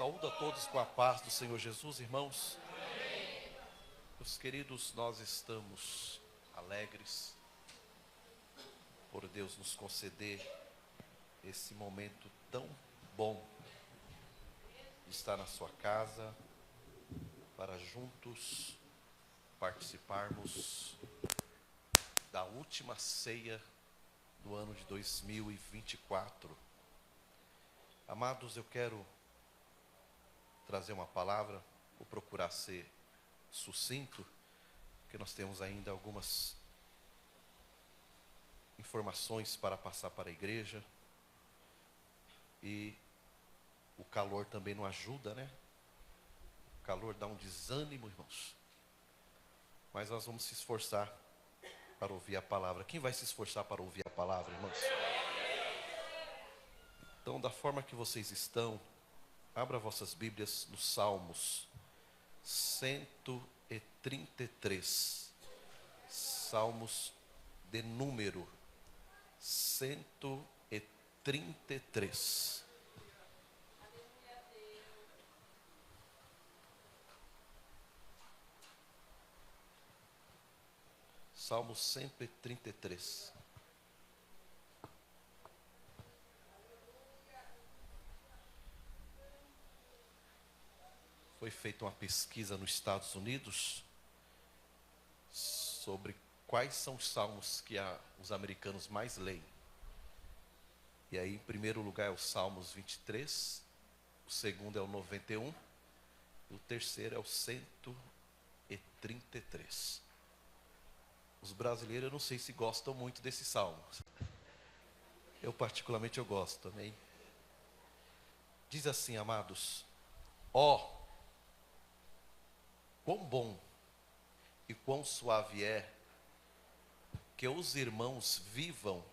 Saúdo a todos com a paz do Senhor Jesus, irmãos. Amém. Meus queridos, nós estamos alegres por Deus nos conceder esse momento tão bom de estar na sua casa, para juntos participarmos da última ceia do ano de 2024. Amados, eu quero trazer uma palavra, vou procurar ser sucinto, porque nós temos ainda algumas informações para passar para a igreja, e o calor também não ajuda, né? O calor dá um desânimo, irmãos, mas nós vamos se esforçar para ouvir a palavra. Quem vai se esforçar para ouvir a palavra, irmãos? Então, da forma que vocês estão, abra vossas Bíblias nos Salmos 133. Salmos de número 133. Salmo 133. Foi feita uma pesquisa nos Estados Unidos sobre quais são os salmos que os americanos mais leem. E aí, em primeiro lugar, é o Salmos 23, o segundo é o 91, e o terceiro é o 133. Os brasileiros, eu não sei se gostam muito desse salmo. Eu particularmente eu gosto, amém? Diz assim, amados: ó, quão bom e quão suave é que os irmãos vivam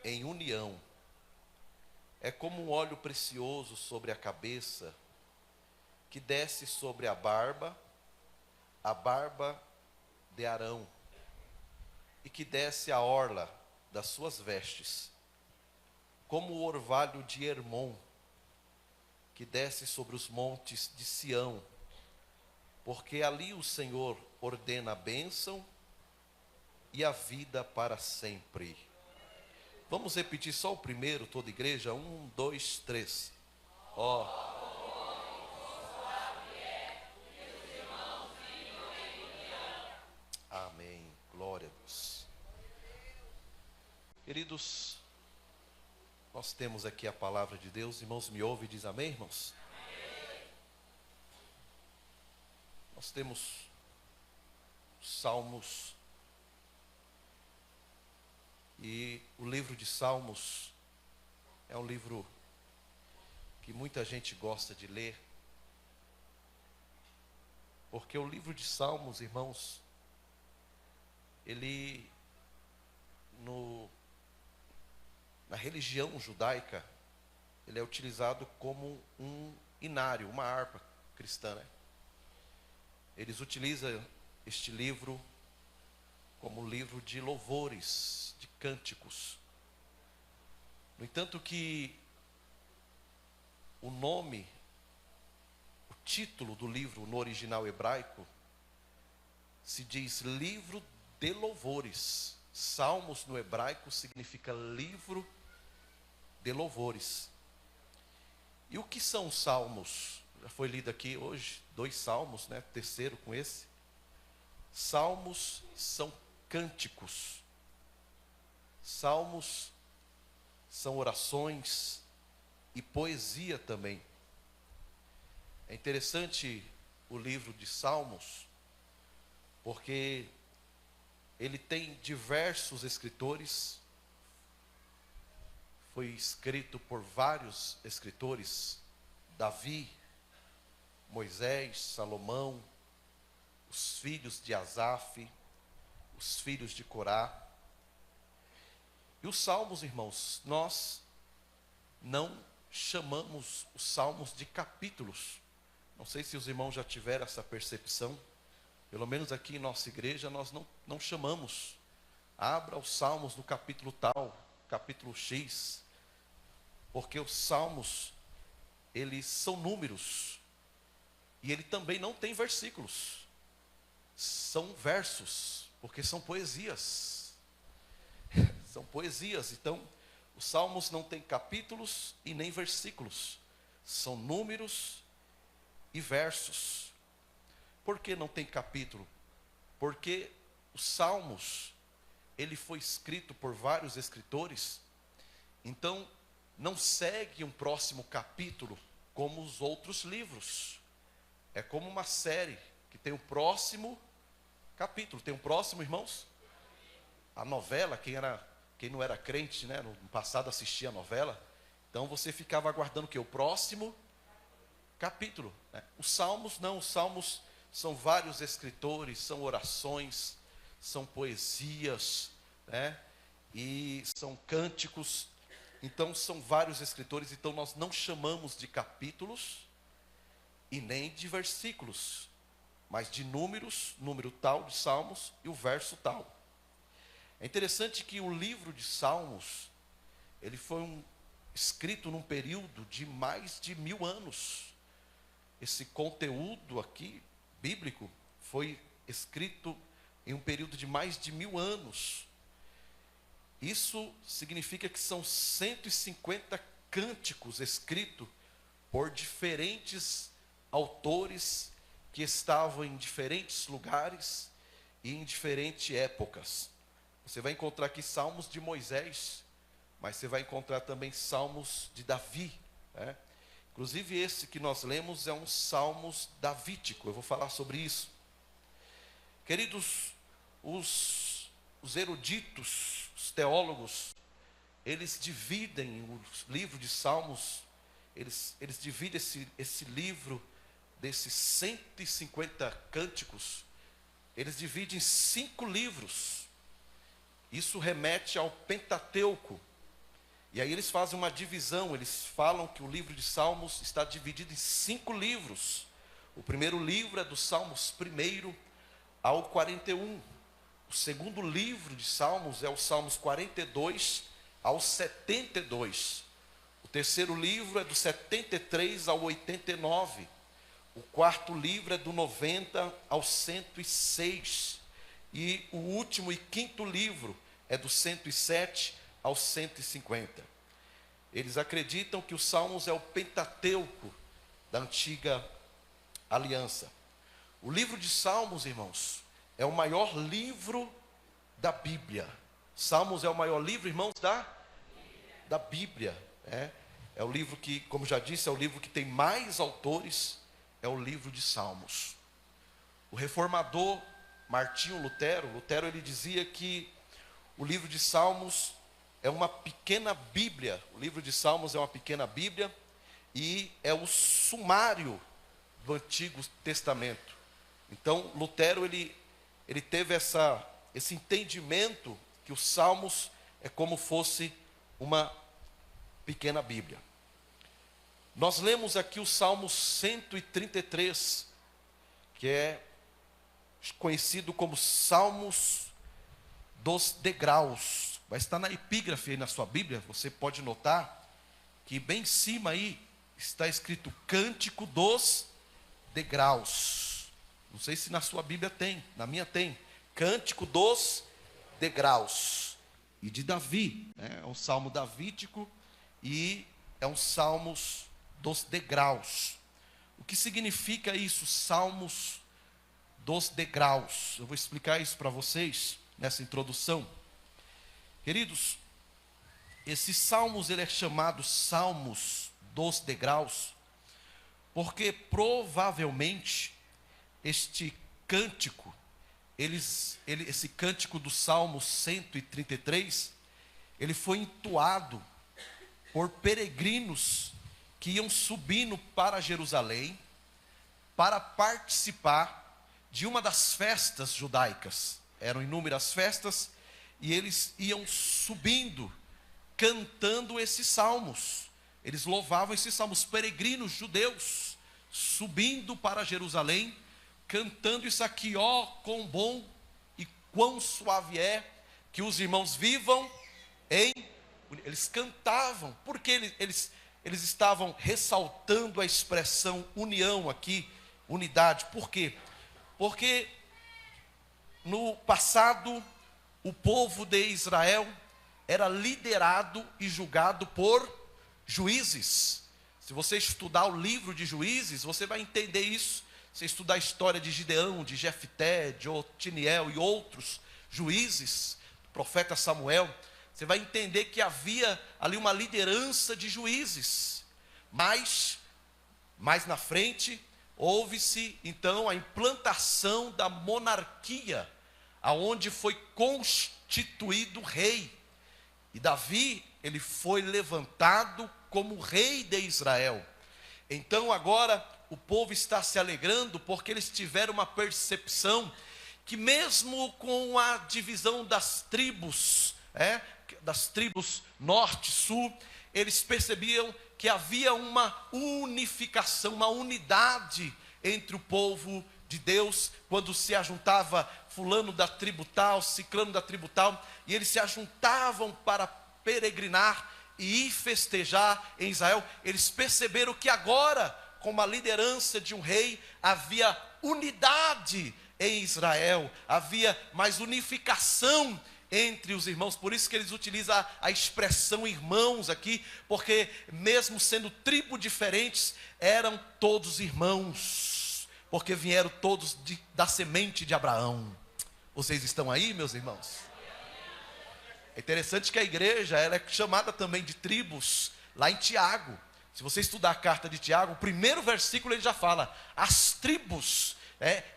em união. É como um óleo precioso sobre a cabeça, que desce sobre a barba de Arão, e que desce a orla das suas vestes, como o orvalho de Hermon, que desce sobre os montes de Sião, porque ali o Senhor ordena a bênção e a vida para sempre. Vamos repetir só o primeiro, toda a igreja? 1, 2, 3. Ó. Amém. Glória a Deus. Queridos, nós temos aqui a palavra de Deus. Irmãos, me ouvem e diz amém, irmãos? Amém. Nós temos Salmos, e o livro de Salmos é um livro que muita gente gosta de ler, porque o livro de Salmos, irmãos, ele, na religião judaica, ele é utilizado como um inário, uma harpa cristã, né? Eles utilizam este livro como livro de louvores, de cânticos. No entanto que o nome, o título do livro no original hebraico, se diz livro de louvores. Salmos no hebraico significa livro de louvores. E o que são os salmos? Já foi lido aqui hoje 2 salmos, né? Terceiro com esse. Salmos são cânticos. Salmos são orações e poesia também. É interessante o livro de Salmos, porque ele tem diversos escritores. Foi escrito por vários escritores: Davi, Moisés, Salomão, os filhos de Asaf, os filhos de Corá. E os salmos, irmãos, nós não chamamos os salmos de capítulos. Não sei se os irmãos já tiveram essa percepção. Pelo menos aqui em nossa igreja nós não chamamos. Abra os salmos no capítulo tal, capítulo X. Porque os salmos eles são números. E ele também não tem versículos. São versos, porque são poesias. São poesias. Então, os salmos não têm capítulos e nem versículos. São números e versos. Por que não tem capítulo? Porque os salmos, ele foi escrito por vários escritores. Então, não segue um próximo capítulo como os outros livros. É como uma série que tem o próximo capítulo. Tem um próximo, irmãos? A novela, quem não era crente, né, no passado assistia a novela. Então você ficava aguardando o quê? O próximo capítulo, né? Os salmos não, os salmos são vários escritores, são orações, são poesias, né? E são cânticos. Então são vários escritores. Então nós não chamamos de capítulos e nem de versículos, mas de números, número tal de salmos e o verso tal. É interessante que o livro de Salmos, ele foi escrito num período de mais de 1000 anos. Esse conteúdo aqui, bíblico, foi escrito em um período de mais de 1000 anos. Isso significa que são 150 cânticos escritos por diferentes autores que estavam em diferentes lugares e em diferentes épocas. Você vai encontrar aqui salmos de Moisés, mas você vai encontrar também salmos de Davi, né? Inclusive esse que nós lemos é um salmos davídico. Eu vou falar sobre isso. Queridos, os eruditos, os teólogos, eles dividem o livro de Salmos, eles dividem esse livro desses 150 cânticos, eles dividem em 5 livros. Isso remete ao Pentateuco. E aí eles fazem uma divisão, eles falam que o livro de Salmos está dividido em 5 livros. O primeiro livro é do Salmos 1 ao 41. O segundo livro de Salmos é o Salmos 42 ao 72. O terceiro livro é do 73 ao 89. O quarto livro é do 90 ao 106. E o último e quinto livro é do 107 ao 150. Eles acreditam que os Salmos é o Pentateuco da antiga aliança. O livro de Salmos, irmãos, é o maior livro da Bíblia. Salmos é o maior livro, irmãos, da Bíblia. É o livro que, como já disse, é o livro que tem mais autores, é o livro de Salmos. O reformador Martinho Lutero, ele dizia que o livro de Salmos é uma pequena Bíblia. O livro de Salmos é uma pequena Bíblia e é o sumário do Antigo Testamento. Então, Lutero, ele teve esse entendimento que os Salmos é como fosse uma pequena Bíblia. Nós lemos aqui o Salmo 133, que é conhecido como Salmos dos degraus. Vai estar na epígrafe aí na sua Bíblia, você pode notar que bem em cima aí está escrito Cântico dos degraus. Não sei se na sua Bíblia tem, na minha tem. Cântico dos degraus. E de Davi, é um salmo davídico e é um salmos dos degraus. O que significa isso, salmos dos degraus? Eu vou explicar isso para vocês nessa introdução. Queridos, esses salmos, ele é chamado salmos dos degraus, porque provavelmente este cântico, esse cântico do Salmo 133, ele foi entoado por peregrinos que iam subindo para Jerusalém para participar de uma das festas judaicas. Eram inúmeras festas e eles iam subindo, cantando esses salmos. Eles louvavam esses salmos, peregrinos judeus, subindo para Jerusalém, cantando isso aqui: ó, quão bom e quão suave é que os irmãos vivam em... Eles cantavam, porque eles estavam ressaltando a expressão união aqui, unidade. Por quê? Porque no passado, o povo de Israel era liderado e julgado por juízes. Se você estudar o livro de Juízes, você vai entender isso. Se estudar a história de Gideão, de Jefté, de Otiniel e outros juízes, do profeta Samuel, você vai entender que havia ali uma liderança de juízes. Mas, mais na frente, houve-se então a implantação da monarquia, aonde foi constituído rei. E Davi, ele foi levantado como rei de Israel. Então agora o povo está se alegrando porque eles tiveram uma percepção que mesmo com a divisão das tribos norte e sul, eles percebiam que havia uma unificação, uma unidade entre o povo de Deus, quando se ajuntava fulano da tribo tal, ciclano da tribo tal, e eles se ajuntavam para peregrinar e ir festejar em Israel. Eles perceberam que agora, com a liderança de um rei, havia unidade em Israel, havia mais unificação entre os irmãos. Por isso que eles utilizam a expressão irmãos aqui, porque mesmo sendo tribos diferentes, eram todos irmãos, porque vieram todos da semente de Abraão. Vocês estão aí, meus irmãos? É interessante que a igreja, ela é chamada também de tribos, lá em Tiago. Se você estudar a carta de Tiago, o primeiro versículo ele já fala, as tribos.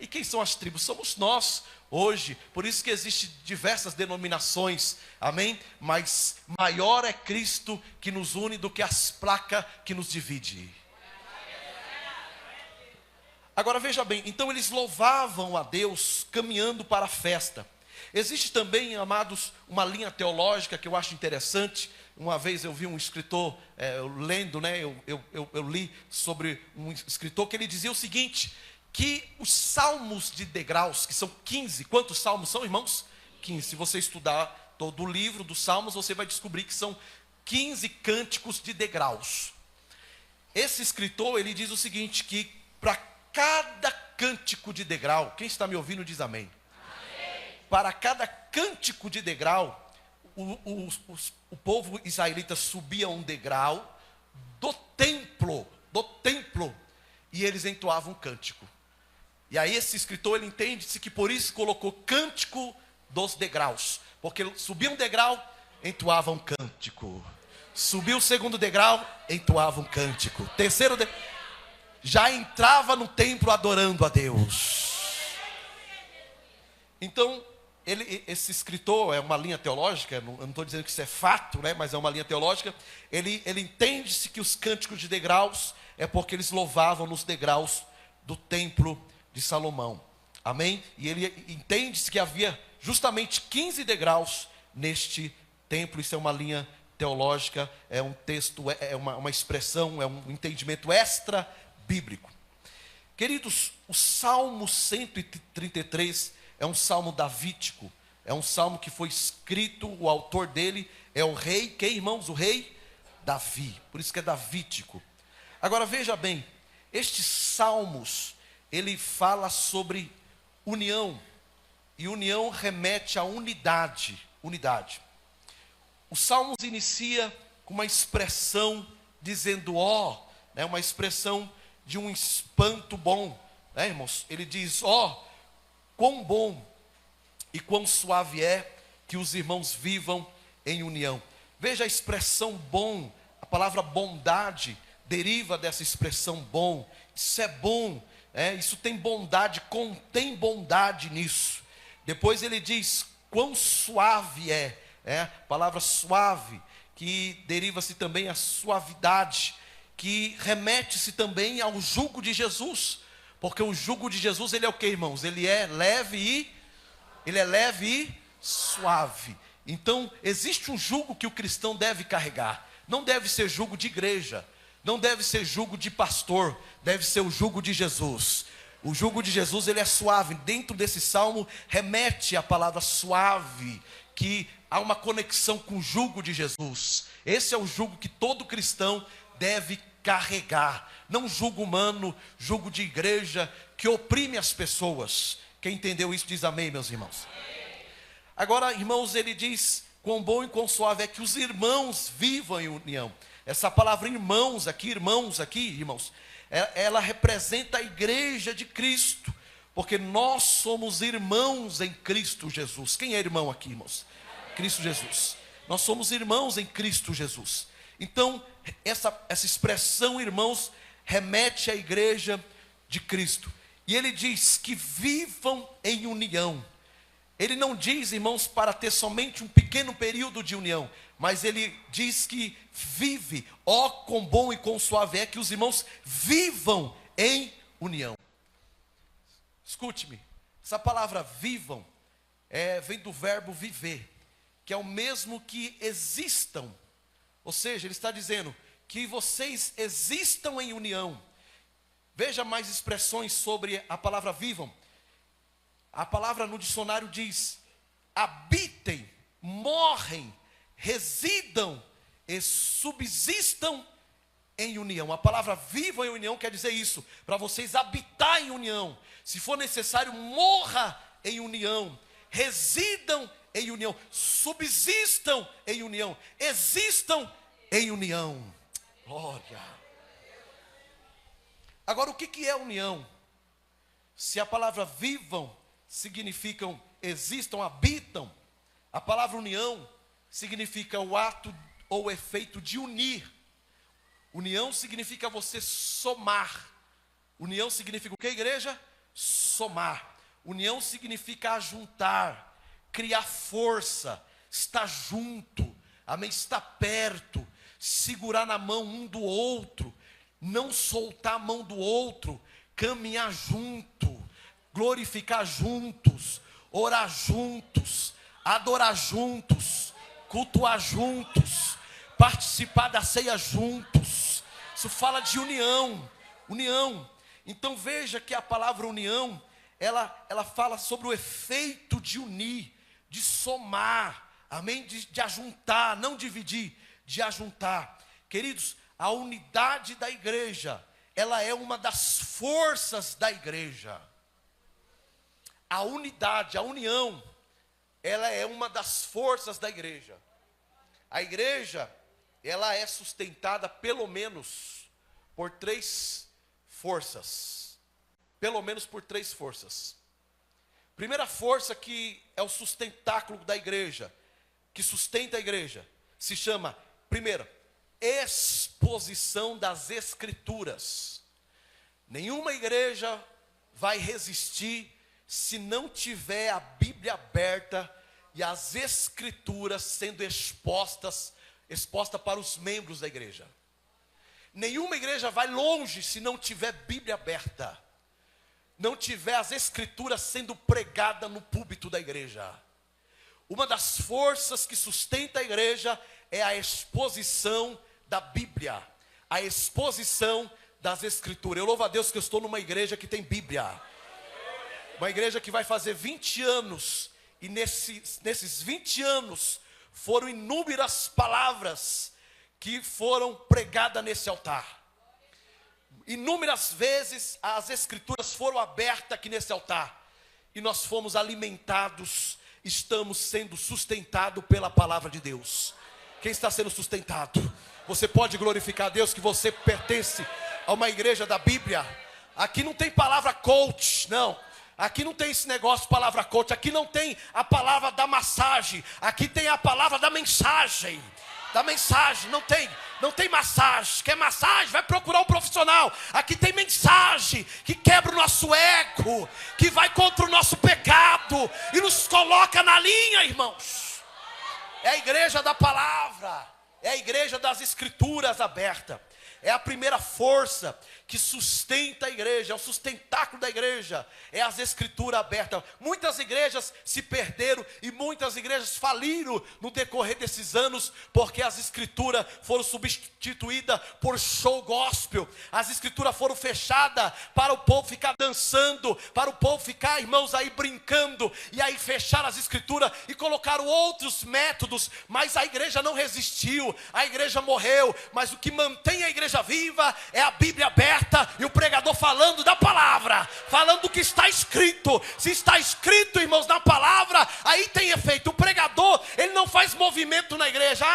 E quem são as tribos? Somos nós, hoje. Por isso que existem diversas denominações, amém? Mas maior é Cristo que nos une do que as placas que nos dividem. Agora veja bem, então eles louvavam a Deus caminhando para a festa. Existe também, amados, uma linha teológica que eu acho interessante. Uma vez eu vi um escritor, lendo, eu li sobre um escritor que ele dizia o seguinte, que os salmos de degraus, que são 15, quantos salmos são, irmãos? 15, se você estudar todo o livro dos salmos, você vai descobrir que são 15 cânticos de degraus. Esse escritor, ele diz o seguinte, que para cada cântico de degrau, quem está me ouvindo diz amém. Para cada cântico de degrau, o povo israelita subia um degrau do templo, e eles entoavam um cântico. E aí esse escritor, ele entende-se que por isso colocou cântico dos degraus, porque subia um degrau, entoava um cântico. Subiu o segundo degrau, entoava um cântico. Terceiro degrau, já entrava no templo adorando a Deus. Então, esse escritor, é uma linha teológica, eu não estou dizendo que isso é fato, mas é uma linha teológica. Ele entende-se que os cânticos de degraus é porque eles louvavam nos degraus do templo de Salomão, amém? E ele entende-se que havia justamente 15 degraus neste templo. Isso é uma linha teológica, é um texto, é uma expressão, é um entendimento extra bíblico. Queridos, o Salmo 133 é um salmo davídico, é um salmo que foi escrito, o autor dele é o rei, quem, irmãos? O rei Davi, por isso que é davídico. Agora veja bem, estes salmos, ele fala sobre união, e união remete à unidade. Os salmos inicia com uma expressão dizendo uma expressão de um espanto bom, irmãos? Ele diz, quão bom e quão suave é que os irmãos vivam em união. Veja a expressão bom, a palavra bondade deriva dessa expressão bom. Isso é bom, isso tem bondade, contém bondade nisso. Depois ele diz, quão suave a palavra suave, que deriva-se também a suavidade, que remete-se também ao jugo de Jesus, porque o jugo de Jesus, ele é o que, irmãos? Ele é leve e suave. Então, existe um jugo que o cristão deve carregar. Não deve ser jugo de igreja, não deve ser jugo de pastor, deve ser o jugo de Jesus. O jugo de Jesus, ele é suave. Dentro desse salmo, remete a palavra suave, que há uma conexão com o jugo de Jesus. Esse é o jugo que todo cristão deve carregar. Não jugo humano, jugo de igreja que oprime as pessoas. Quem entendeu isso diz amém, meus irmãos. Agora, irmãos, ele diz: quão bom e quão suave é que os irmãos vivam em união. Essa palavra irmãos aqui, irmãos, ela representa a igreja de Cristo, porque nós somos irmãos em Cristo Jesus. Quem é irmão aqui, irmãos? Cristo Jesus. Nós somos irmãos em Cristo Jesus. Então, essa expressão irmãos remete à igreja de Cristo. E ele diz que vivam em união. Ele não diz, irmãos, para ter somente um pequeno período de união, mas ele diz que vive, ó quão bom e quão suave é que os irmãos vivam em união. Escute-me, essa palavra vivam vem do verbo viver, que é o mesmo que existam. Ou seja, ele está dizendo que vocês existam em união. Veja mais expressões sobre a palavra vivam. A palavra no dicionário diz: habitem, morrem, residam e subsistam em união. A palavra vivam em união quer dizer isso, para vocês habitar em união. Se for necessário, morra em união, residam em união, subsistam em união, existam em união. Glória. Agora, o que é união? Se a palavra vivam significam existam, habitam, a palavra união significa o ato ou efeito de unir. União significa você somar. União significa o que, igreja? Somar. União significa ajuntar, criar força, estar junto, amém? Estar perto, segurar na mão um do outro, não soltar a mão do outro, caminhar junto, glorificar juntos, orar juntos, adorar juntos, cultuar juntos, participar da ceia juntos. Isso fala de união, união. Então veja que a palavra união, ela fala sobre o efeito de unir, de somar, amém? De ajuntar, não dividir, de ajuntar. Queridos, a unidade da igreja, ela é uma das forças da igreja. A unidade, a união, ela é uma das forças da igreja. A igreja, ela é sustentada pelo menos por três forças. Pelo menos por três forças. Primeira força que é o sustentáculo da igreja, que sustenta a igreja, se chama, primeiro, exposição das escrituras. Nenhuma igreja vai resistir se não tiver a Bíblia aberta e as escrituras sendo expostas para os membros da igreja. Nenhuma igreja vai longe se não tiver Bíblia aberta, não tiver as escrituras sendo pregadas no púlpito da igreja. Uma das forças que sustenta a igreja é a exposição da Bíblia, a exposição das escrituras. Eu louvo a Deus que eu estou numa igreja que tem Bíblia. Uma igreja que vai fazer 20 anos, e nesses 20 anos, foram inúmeras palavras que foram pregadas nesse altar. Inúmeras vezes as escrituras foram abertas aqui nesse altar, e nós fomos alimentados, estamos sendo sustentados pela palavra de Deus. Quem está sendo sustentado? Você pode glorificar a Deus que você pertence a uma igreja da Bíblia. Aqui não tem palavra coach, não. Aqui não tem esse negócio, palavra coach. Aqui não tem a palavra da massagem. Aqui tem a palavra da mensagem. Da mensagem, não tem massagem. Quer massagem? Vai procurar um profissional. Aqui tem mensagem que quebra o nosso ego, que vai contra o nosso pecado e nos coloca na linha, irmãos. É a igreja da palavra, é a igreja das escrituras aberta. É a primeira força que sustenta a igreja, é o sustentáculo da igreja, é as escrituras abertas. Muitas igrejas se perderam e muitas igrejas faliram no decorrer desses anos, porque as escrituras foram substituídas por show gospel. As escrituras foram fechadas para o povo ficar dançando, para o povo ficar, irmãos, aí brincando, e aí fecharam as escrituras e colocaram outros métodos, mas a igreja não resistiu, a igreja morreu. Mas o que mantém a igreja igreja viva é a Bíblia aberta e o pregador falando da palavra, falando do que está escrito. Se está escrito, irmãos, na palavra, aí tem efeito. O pregador, ele não faz movimento na igreja.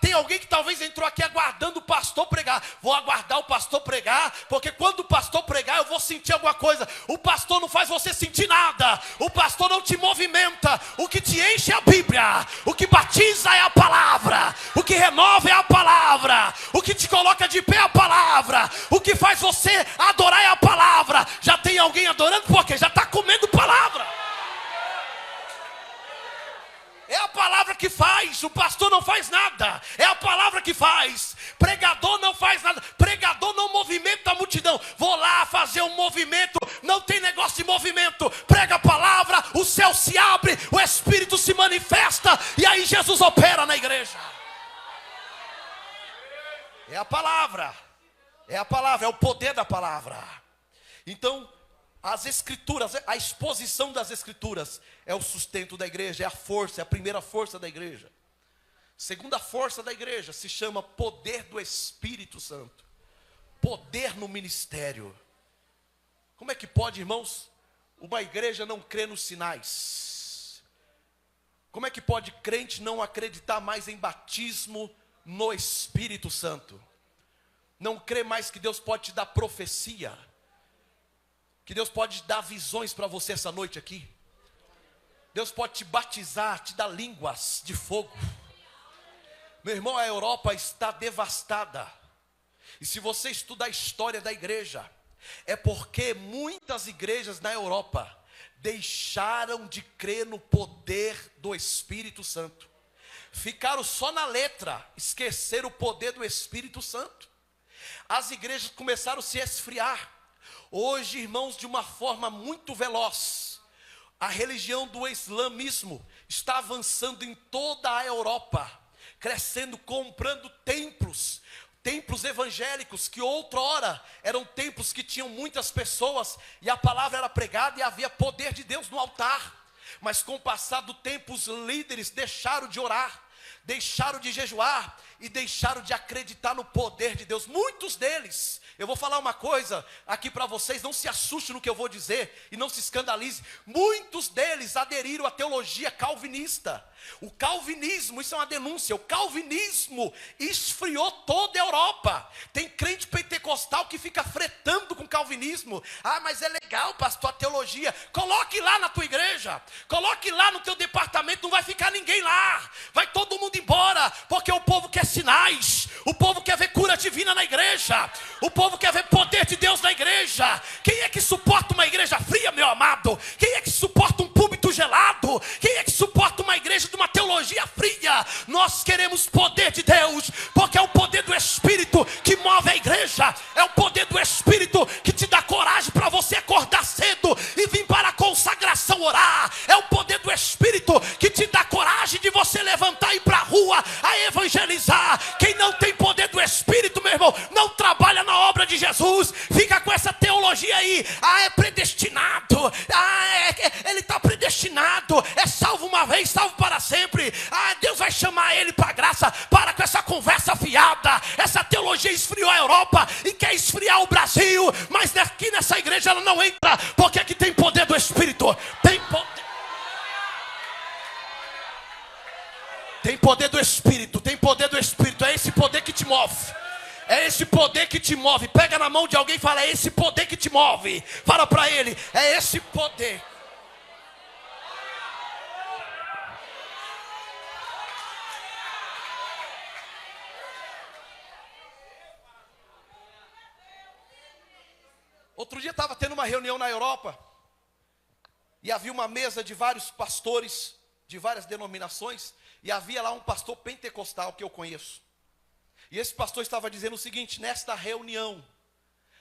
Tem alguém que talvez entrou aqui aguardando o pastor pregar. Vou aguardar o pastor pregar, porque quando o pastor pregar eu vou sentir alguma coisa. O pastor não faz você sentir nada. O pastor não te movimenta. O que te enche é a Bíblia. O que batiza é a palavra. O que renova é a palavra. O que te coloca de pé é a palavra. O que faz você adorar é a palavra. Já tem alguém adorando porque já está comendo palavra. É a palavra que faz. O pastor não faz nada. É a palavra que faz. Pregador não faz nada. Pregador não movimenta a multidão. Vou lá fazer um movimento. Não tem negócio de movimento. Prega a palavra, o céu se abre, o Espírito se manifesta e aí Jesus opera na igreja. É a palavra. É a palavra, é o poder da palavra. Então, as escrituras, a exposição das escrituras é o sustento da igreja, é a força, é a primeira força da igreja. Segunda força da igreja se chama poder do Espírito Santo. Poder no ministério. Como é que pode, irmãos, uma igreja não crer nos sinais? Como é que pode crente não acreditar mais em batismo no Espírito Santo? Não crer mais que Deus pode te dar profecia? Que Deus pode dar visões para você essa noite aqui? Deus pode te batizar, te dar línguas de fogo. Meu irmão, a Europa está devastada. E se você estudar a história da igreja, é porque muitas igrejas na Europa deixaram de crer no poder do Espírito Santo. Ficaram só na letra, esqueceram o poder do Espírito Santo. As igrejas começaram a se esfriar. Hoje, irmãos, de uma forma muito veloz, a religião do islamismo está avançando em toda a Europa, crescendo, comprando templos evangélicos, que outrora eram templos que tinham muitas pessoas, e a palavra era pregada e havia poder de Deus no altar. Mas com o passar do tempo, os líderes deixaram de orar, deixaram de jejuar e deixaram de acreditar no poder de Deus. Muitos deles, eu vou falar uma coisa aqui para vocês, não se assuste no que eu vou dizer e não se escandalize. Muitos deles aderiram à teologia calvinista. O calvinismo, isso é uma denúncia, o calvinismo esfriou toda a Europa. Tem crente pentecostal que fica fretando com o calvinismo. Mas é legal, pastor, a teologia. Coloque lá na tua igreja, coloque lá no teu departamento, não vai ficar ninguém lá. Vai todo mundo embora, porque o povo quer sinais. O povo quer ver cura divina na igreja. O povo quer ver poder de Deus na igreja. Quem é que suporta uma igreja fria, meu amado? Quem é que suporta um púlpito gelado? Quem é que suporta uma igreja de uma teologia fria? Nós queremos poder de Deus, porque é o poder do Espírito que move a igreja. É o poder do Espírito que te dá coragem para você acordar cedo e vir para a consagração orar. É o poder do Espírito que te dá coragem de você levantar e ir para a rua a evangelizar. Quem não tem poder do Espírito, meu irmão, não trabalha na obra de Jesus. Fica com essa teologia aí. É predestinado. Ele está predestinado. É salvo uma vez, salvo para sempre. Deus vai chamar ele para a graça. Para com essa conversa fiada. Essa teologia esfriou a Europa e quer esfriar o Brasil. Mas aqui nessa igreja ela não entra, porque aqui tem poder do Espírito. Tem poder. Tem poder do Espírito, tem poder do Espírito. É esse poder que te move. É esse poder que te move. Pega na mão de alguém e fala: é esse poder que te move. Fala para ele: é esse poder. Outro dia estava tendo uma reunião na Europa, e havia uma mesa de vários pastores, de várias denominações, e havia lá um pastor pentecostal que eu conheço. E esse pastor estava dizendo o seguinte: nesta reunião,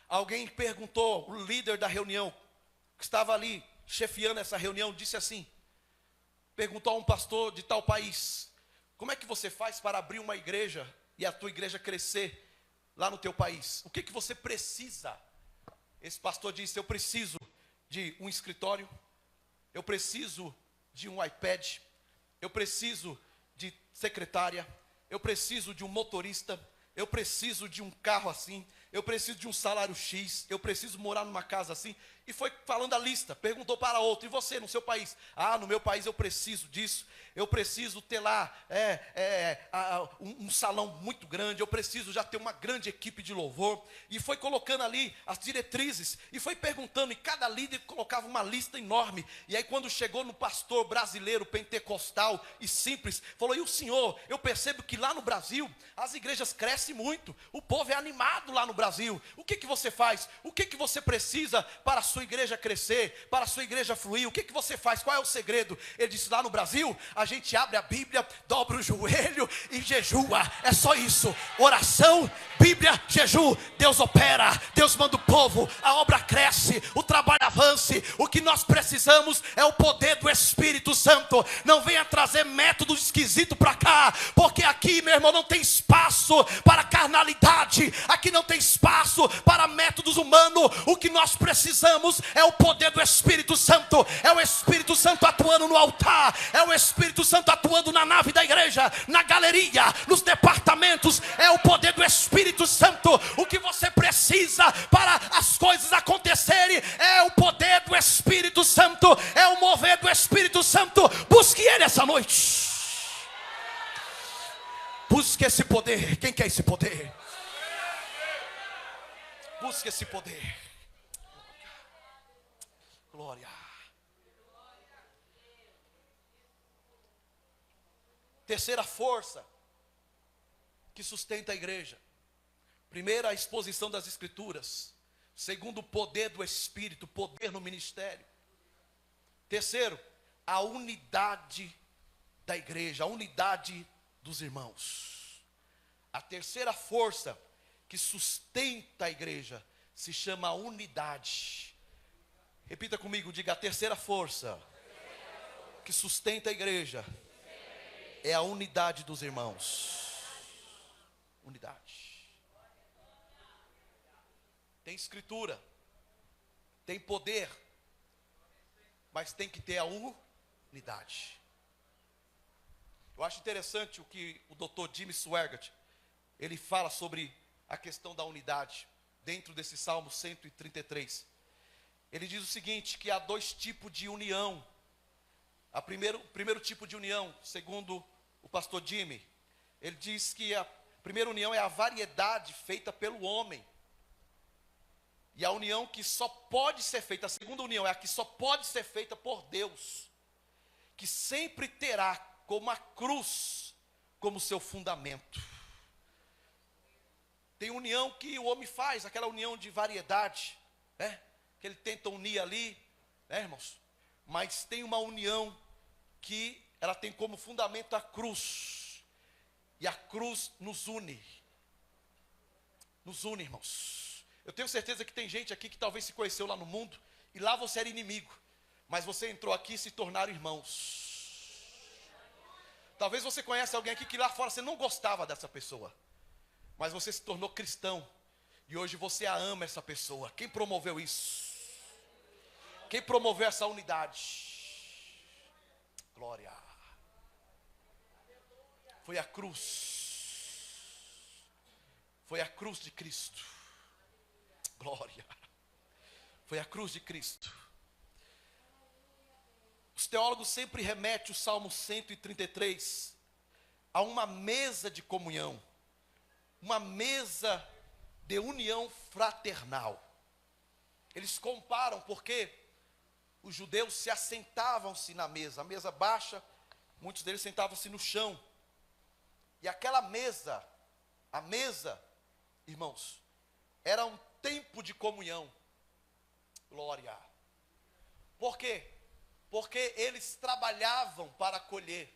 alguém perguntou, o líder da reunião, que estava ali chefiando essa reunião, disse assim, perguntou a um pastor de tal país: como é que você faz para abrir uma igreja e a tua igreja crescer lá no teu país? O que você precisa? Esse pastor disse: eu preciso de um escritório, eu preciso de um iPad, eu preciso de secretária, eu preciso de um motorista, eu preciso de um carro assim, eu preciso de um salário X, eu preciso morar numa casa assim. E foi falando a lista, perguntou para outro, e você no seu país? Ah, no meu país eu preciso disso, eu preciso ter lá um salão muito grande, eu preciso já ter uma grande equipe de louvor. E foi colocando ali as diretrizes, e foi perguntando, e cada líder colocava uma lista enorme. E aí quando chegou no pastor brasileiro, pentecostal e simples, falou, e o senhor, eu percebo que lá no Brasil, as igrejas crescem muito, o povo é animado lá no Brasil. O que você faz? O que você precisa para a sua igreja crescer, para a sua igreja fluir? O que você faz? Qual é o segredo? Ele disse, lá no Brasil, a gente abre a Bíblia, dobra o joelho e jejua. É só isso. Oração, Bíblia, jejum. Deus opera, Deus manda o povo, a obra cresce, o trabalho avance. O que nós precisamos é o poder do Espírito Santo. Não venha trazer método esquisito para cá, porque aqui, meu irmão, não tem espaço para carnalidade, aqui não tem espaço para métodos humanos. O que nós precisamos é o poder do Espírito Santo. É o Espírito Santo atuando no altar, é o Espírito Santo atuando na nave da igreja, na galeria, nos departamentos. É o poder do Espírito Santo. O que você precisa para as coisas acontecerem é o poder do Espírito Santo, é o mover do Espírito Santo. Busque ele essa noite. Busque esse poder. Quem quer esse poder? Busque esse poder. Glória. Terceira força que sustenta a igreja. Primeiro, a exposição das Escrituras. Segundo, o poder do Espírito, poder no ministério. Terceiro, a unidade da igreja, a unidade dos irmãos. A terceira força que sustenta a igreja se chama unidade. Repita comigo, diga, a terceira força que sustenta a igreja é a unidade dos irmãos. Unidade. Tem escritura, tem poder, mas tem que ter a unidade. Eu acho interessante o que o Dr. Jimmy Swaggart, ele fala sobre a questão da unidade, dentro desse Salmo 133. Ele diz o seguinte, que há dois tipos de união. O primeiro tipo de união, segundo o pastor Jimmy, ele diz que a primeira união é a variedade feita pelo homem. E a união que só pode ser feita, a segunda união é a que só pode ser feita por Deus, que sempre terá como a cruz como seu fundamento. Tem união que o homem faz, aquela união de variedade, né? Que ele tenta unir ali, né, irmãos? Mas tem uma união que ela tem como fundamento a cruz. E a cruz nos une. Nos une, irmãos. Eu tenho certeza que tem gente aqui que talvez se conheceu lá no mundo, e lá você era inimigo, mas você entrou aqui e se tornaram irmãos. Talvez você conhece alguém aqui que lá fora você não gostava dessa pessoa, mas você se tornou cristão, e hoje você a ama essa pessoa. Quem promoveu isso? Quem promoveu essa unidade? Glória. Foi a cruz. Foi a cruz de Cristo. Glória. Foi a cruz de Cristo. Os teólogos sempre remetem o Salmo 133 a uma mesa de comunhão, uma mesa de união fraternal. Eles comparam porque os judeus se assentavam-se na mesa, a mesa baixa, muitos deles sentavam-se no chão. E aquela mesa, a mesa, irmãos, era um tempo de comunhão. Glória. Por quê? Porque eles trabalhavam para colher.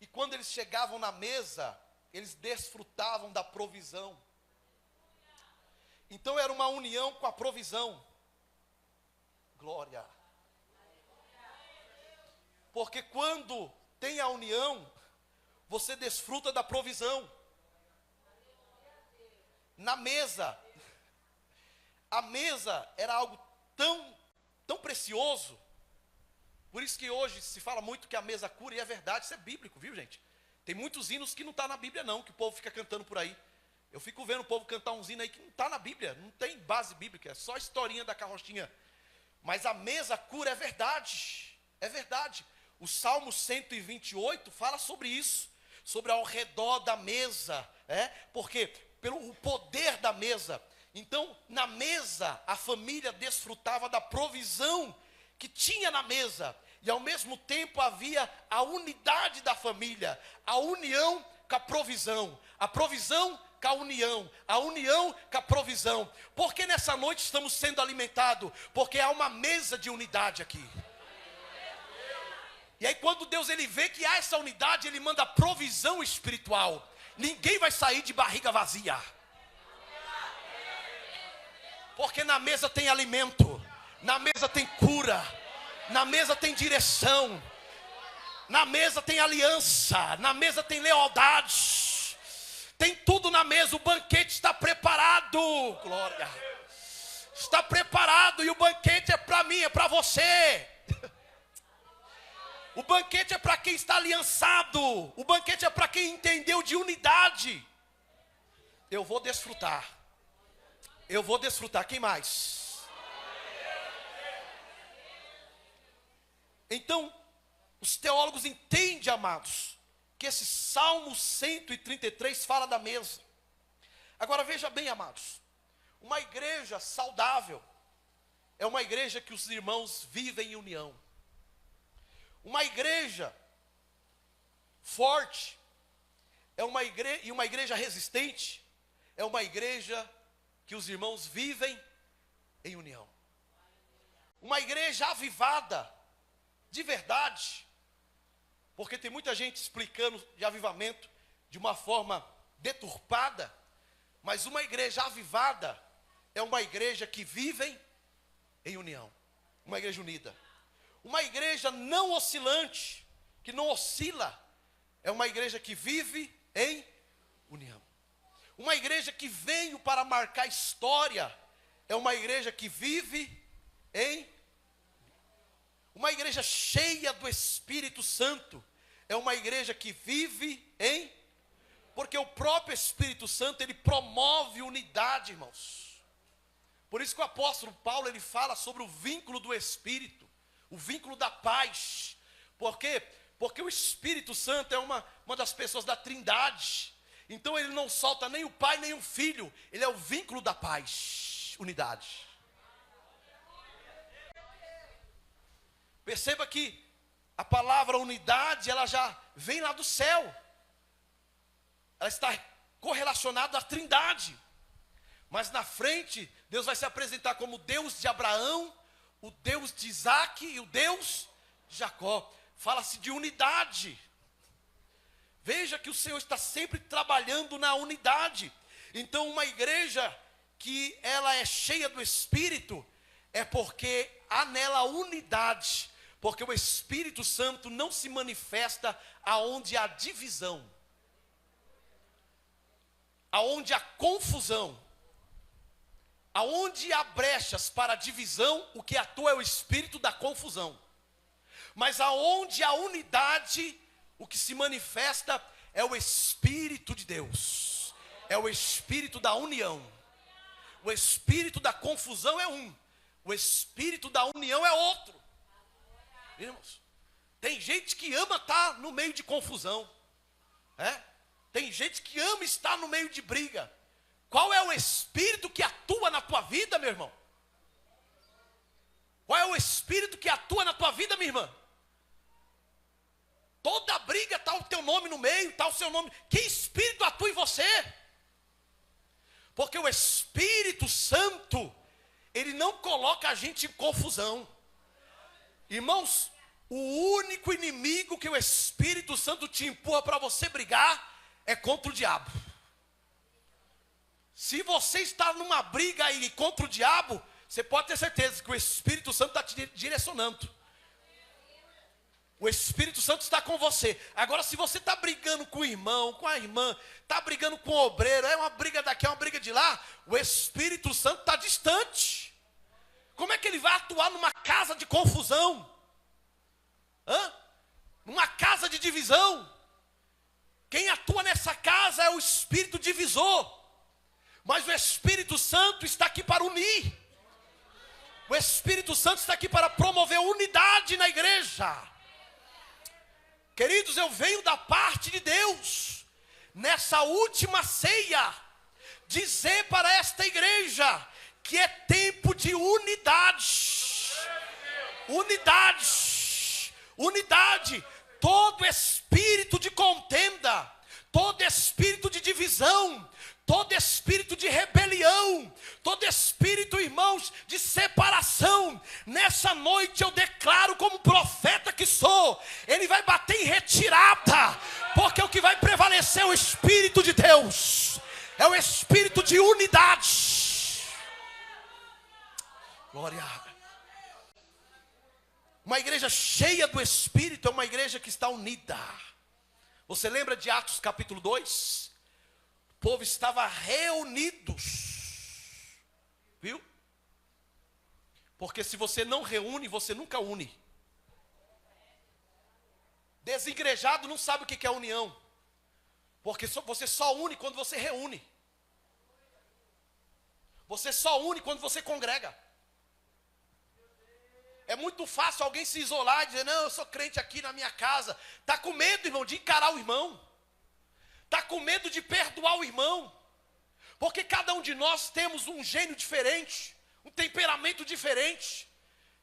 E quando eles chegavam na mesa, eles desfrutavam da provisão. Então era uma união com a provisão. Glória. Porque quando tem a união, você desfruta da provisão. Na mesa, a mesa era algo tão precioso. Por isso que hoje se fala muito que a mesa cura, e é verdade, isso é bíblico, viu, gente? Tem muitos hinos que não está na Bíblia não, que o povo fica cantando por aí. Eu fico vendo o povo cantar uns hinos aí que não está na Bíblia, não tem base bíblica, é só historinha da carrochinha. Mas a mesa cura, é verdade, é verdade. O Salmo 128 fala sobre isso, sobre ao redor da mesa, porque pelo poder da mesa. Então, na mesa, a família desfrutava da provisão que tinha na mesa, e ao mesmo tempo havia a unidade da família, a união com a provisão com a união com a provisão. Porque nessa noite estamos sendo alimentados? Porque há uma mesa de unidade aqui. E aí quando Deus ele vê que há essa unidade, ele manda provisão espiritual. Ninguém vai sair de barriga vazia. Porque na mesa tem alimento, na mesa tem cura, na mesa tem direção, na mesa tem aliança, na mesa tem lealdade. Tem tudo na mesa, o banquete está preparado. Glória. Está preparado e o banquete é para mim, é para você. O banquete é para quem está aliançado. O banquete é para quem entendeu de unidade. Eu vou desfrutar. Eu vou desfrutar. Quem mais? Então, os teólogos entendem, amados, que esse Salmo 133 fala da mesa. Agora veja bem, amados. Uma igreja saudável é uma igreja que os irmãos vivem em união. Uma igreja forte é uma igreja, e uma igreja resistente é uma igreja que os irmãos vivem em união. Uma igreja avivada de verdade, porque tem muita gente explicando de avivamento de uma forma deturpada, mas uma igreja avivada é uma igreja que vive em união, uma igreja unida. Uma igreja não oscilante, que não oscila, é uma igreja que vive em união. Uma igreja que veio para marcar história, é uma igreja que vive em uma igreja cheia do Espírito Santo, é uma igreja que vive em, porque o próprio Espírito Santo, ele promove unidade, irmãos. Por isso que o apóstolo Paulo, ele fala sobre o vínculo do Espírito, o vínculo da paz. Por quê? Porque o Espírito Santo é uma das pessoas da Trindade. Então ele não solta nem o Pai, nem o Filho. Ele é o vínculo da paz, unidade. Perceba que a palavra unidade, ela já vem lá do céu. Ela está correlacionada à Trindade. Mas na frente, Deus vai se apresentar como Deus de Abraão, o Deus de Isaac e o Deus de Jacó. Fala-se de unidade. Veja que o Senhor está sempre trabalhando na unidade. Então uma igreja que ela é cheia do Espírito, é porque há nela unidade. Porque o Espírito Santo não se manifesta aonde há divisão, aonde há confusão, aonde há brechas para divisão. O que atua é o espírito da confusão. Mas aonde há unidade, o que se manifesta é o Espírito de Deus, é o Espírito da união. O espírito da confusão é um, o espírito da união é outro. Irmãos, tem gente que ama estar no meio de confusão, tem gente que ama estar no meio de briga. Qual é o espírito que atua na tua vida, meu irmão? Qual é o espírito que atua na tua vida, minha irmã? Toda briga está o teu nome no meio, está o seu nome. Que espírito atua em você? Porque o Espírito Santo, ele não coloca a gente em confusão. Irmãos, o único inimigo que o Espírito Santo te empurra para você brigar é contra o diabo. Se você está numa briga aí contra o diabo, você pode ter certeza que o Espírito Santo está te direcionando. O Espírito Santo está com você. Agora, se você está brigando com o irmão, com a irmã, está brigando com o obreiro, é uma briga daqui, é uma briga de lá, o Espírito Santo está distante. Como é que ele vai atuar numa casa de confusão? Numa casa de divisão? Quem atua nessa casa é o espírito divisor. Mas o Espírito Santo está aqui para unir. O Espírito Santo está aqui para promover unidade na igreja. Queridos, eu venho da parte de Deus, nessa última ceia, dizer para esta igreja que é tempo de unidade. Unidade. Unidade. Todo espírito de contenda, todo espírito de divisão, todo espírito de rebelião, todo espírito, irmãos, de separação, nessa noite eu declaro como profeta que sou, ele vai bater em retirada, porque o que vai prevalecer é o Espírito de Deus, é o espírito de unidade. Glória. Uma igreja cheia do Espírito é uma igreja que está unida. Você lembra de Atos capítulo 2? O povo estava reunidos, viu? Porque se você não reúne, você nunca une. Desigrejado não sabe o que é união, porque você só une quando você reúne. Você só une quando você congrega. É muito fácil alguém se isolar e dizer, não, eu sou crente aqui na minha casa. Está com medo, irmão, de encarar o irmão. Está com medo de perdoar o irmão, porque cada um de nós temos um gênio diferente, um temperamento diferente.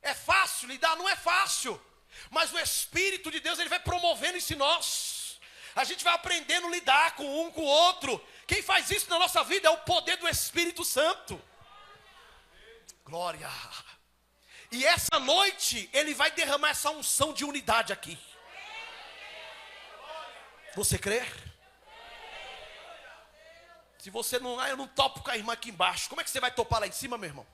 É fácil lidar? Não é fácil, mas o Espírito de Deus, ele vai promovendo isso em nós. A gente vai aprendendo a lidar com um com o outro. Quem faz isso na nossa vida é o poder do Espírito Santo. Glória. E essa noite ele vai derramar essa unção de unidade aqui. Você crê? Se você não, eu não topo com a irmã aqui embaixo, como é que você vai topar lá em cima, meu irmão?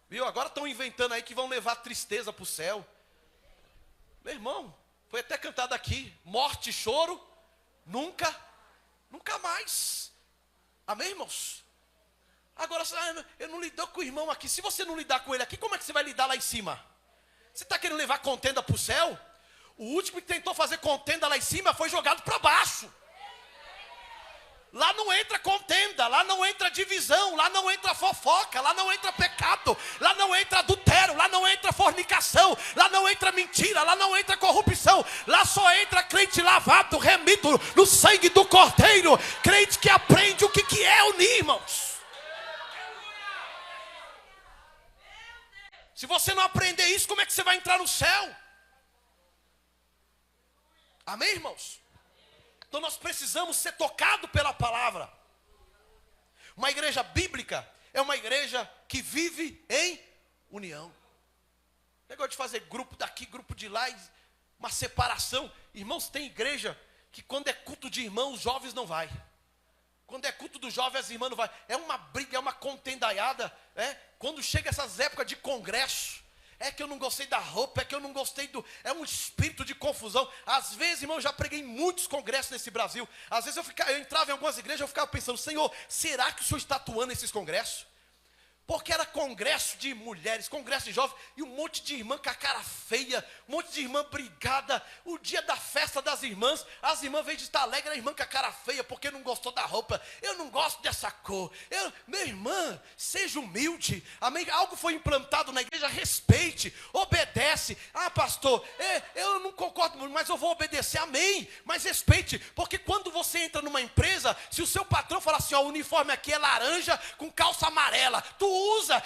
Viu? Agora estão inventando aí que vão levar tristeza para o céu. Meu irmão, foi até cantado aqui, morte e choro, nunca mais. Amém, irmãos? Agora, eu não lido com o irmão aqui. Se você não lidar com ele aqui, como é que você vai lidar lá em cima? Você está querendo levar contenda para o céu? O último que tentou fazer contenda lá em cima foi jogado para baixo. Lá não entra contenda, lá não entra divisão, lá não entra fofoca, lá não entra pecado, lá não entra adultério, lá não entra fornicação, lá não entra mentira, lá não entra corrupção, lá só entra crente lavado, remido no sangue do Cordeiro, crente que aprende o que é unir, irmãos. Se você não aprender isso, como é que você vai entrar no céu? Amém, irmãos? Então nós precisamos ser tocados pela palavra. Uma igreja bíblica é uma igreja que vive em união. Negócio de fazer grupo daqui, grupo de lá, uma separação. Irmãos, tem igreja que quando é culto de irmãos, os jovens não vai. Quando é culto dos jovens, as irmãs não vai. É uma briga, é uma contendaiada. Quando chega essas épocas de congresso, é que eu não gostei da roupa, é que eu não gostei do... É um espírito de confusão. Às vezes, irmão, eu já preguei em muitos congressos nesse Brasil. Às vezes eu entrava em algumas igrejas, eu ficava pensando, Senhor, será que o Senhor está atuando nesses congressos? Porque era congresso de mulheres, congresso de jovens, e um monte de irmã com a cara feia, um monte de irmã brigada. O dia da festa das irmãs, as irmãs, ao invés de estar alegre, a irmã com a cara feia, porque não gostou da roupa. Eu não gosto dessa cor. Minha irmã, seja humilde. Amém? Algo foi implantado na igreja, respeite, obedece. Ah, pastor, eu não concordo muito, mas eu vou obedecer. Amém? Mas respeite, porque quando você entra numa empresa, se o seu patrão falar assim, ó, o uniforme aqui é laranja com calça amarela, tu usa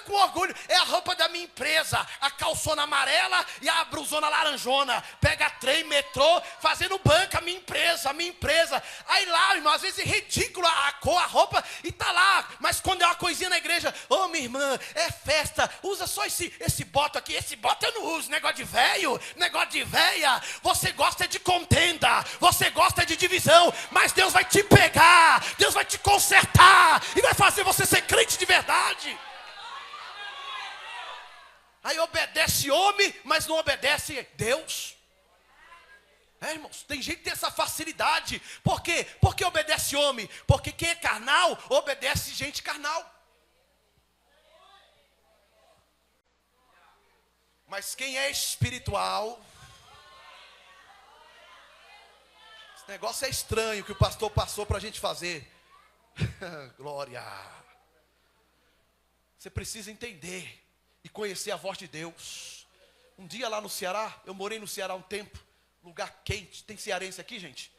com orgulho, é a roupa da minha empresa, a calçona amarela e a blusona laranjona, pega trem, metrô, fazendo banca, minha empresa, aí lá, irmão, às vezes é ridículo a cor, a roupa, e tá lá, mas quando é uma coisinha na igreja, ô minha irmã, é festa, usa só esse boto aqui, esse boto eu não uso, negócio de velho, negócio de véia, você gosta de contenda, você gosta de divisão, mas Deus vai te pegar, Deus vai te consertar, e vai fazer você ser crente de verdade. Aí obedece homem, mas não obedece Deus. Irmãos, tem gente que tem essa facilidade. Por quê? Porque obedece homem. Porque quem é carnal, obedece gente carnal. Mas quem é espiritual... Esse negócio é estranho que o pastor passou para a gente fazer. Glória. Você precisa entender e conhecer a voz de Deus. Um dia lá no Ceará, eu morei no Ceará um tempo, lugar quente. Tem cearense aqui, gente?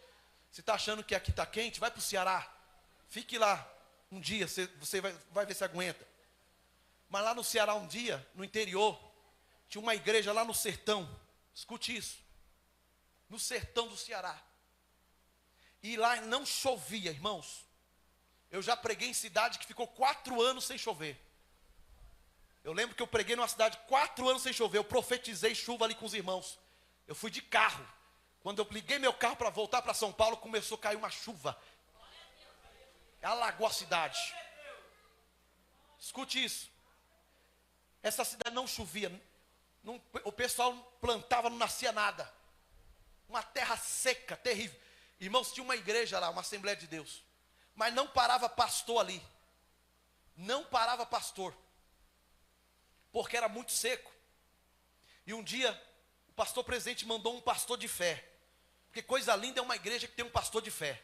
Você está achando que aqui está quente? Vai para o Ceará. Fique lá um dia, você vai ver se aguenta. Mas lá no Ceará um dia, no interior, tinha uma igreja lá no sertão. Escute isso. No sertão do Ceará. E lá não chovia, irmãos. Eu já preguei em cidade que ficou 4 anos sem chover. Eu lembro que eu preguei numa cidade 4 anos sem chover. Eu profetizei chuva ali com os irmãos. Eu fui de carro. Quando eu liguei meu carro para voltar para São Paulo, começou a cair uma chuva. Alagou a cidade. Escute isso. Essa cidade não chovia. O pessoal plantava, não nascia nada. Uma terra seca, terrível. Irmãos, tinha uma igreja lá, uma Assembleia de Deus. Mas não parava pastor ali. Não parava pastor. Porque era muito seco. E um dia, o pastor presidente mandou um pastor de fé. Porque coisa linda é uma igreja que tem um pastor de fé.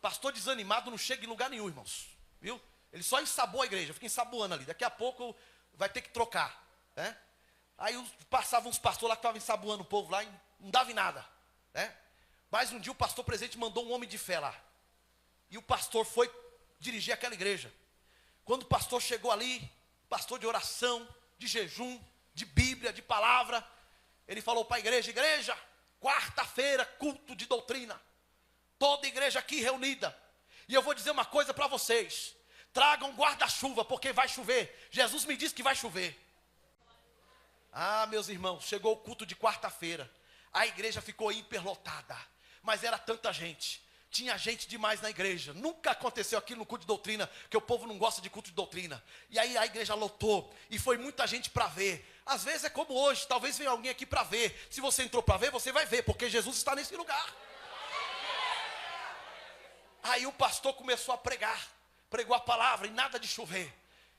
Pastor desanimado não chega em lugar nenhum, irmãos. Viu? Ele só ensaboa a igreja, fica ensaboando ali. Daqui a pouco vai ter que trocar, né? Aí passavam uns pastores lá que estavam ensaboando o povo lá e não dava em nada, né? Mas um dia o pastor presidente mandou um homem de fé lá. E o pastor foi dirigir aquela igreja. Quando o pastor chegou ali, pastor de oração, de jejum, de Bíblia, de palavra, ele falou para a igreja: igreja, quarta-feira, culto de doutrina. Toda igreja aqui reunida. E eu vou dizer uma coisa para vocês: tragam guarda-chuva, porque vai chover. Jesus me disse que vai chover. Ah, meus irmãos, chegou o culto de quarta-feira. A igreja ficou hiperlotada. Mas era tanta gente. Tinha gente demais na igreja. Nunca aconteceu aquilo no culto de doutrina, que o povo não gosta de culto de doutrina. E aí a igreja lotou. E foi muita gente para ver. Às vezes é como hoje. Talvez venha alguém aqui para ver. Se você entrou para ver, você vai ver. Porque Jesus está nesse lugar. Aí o pastor começou a pregar. Pregou a palavra e nada de chover.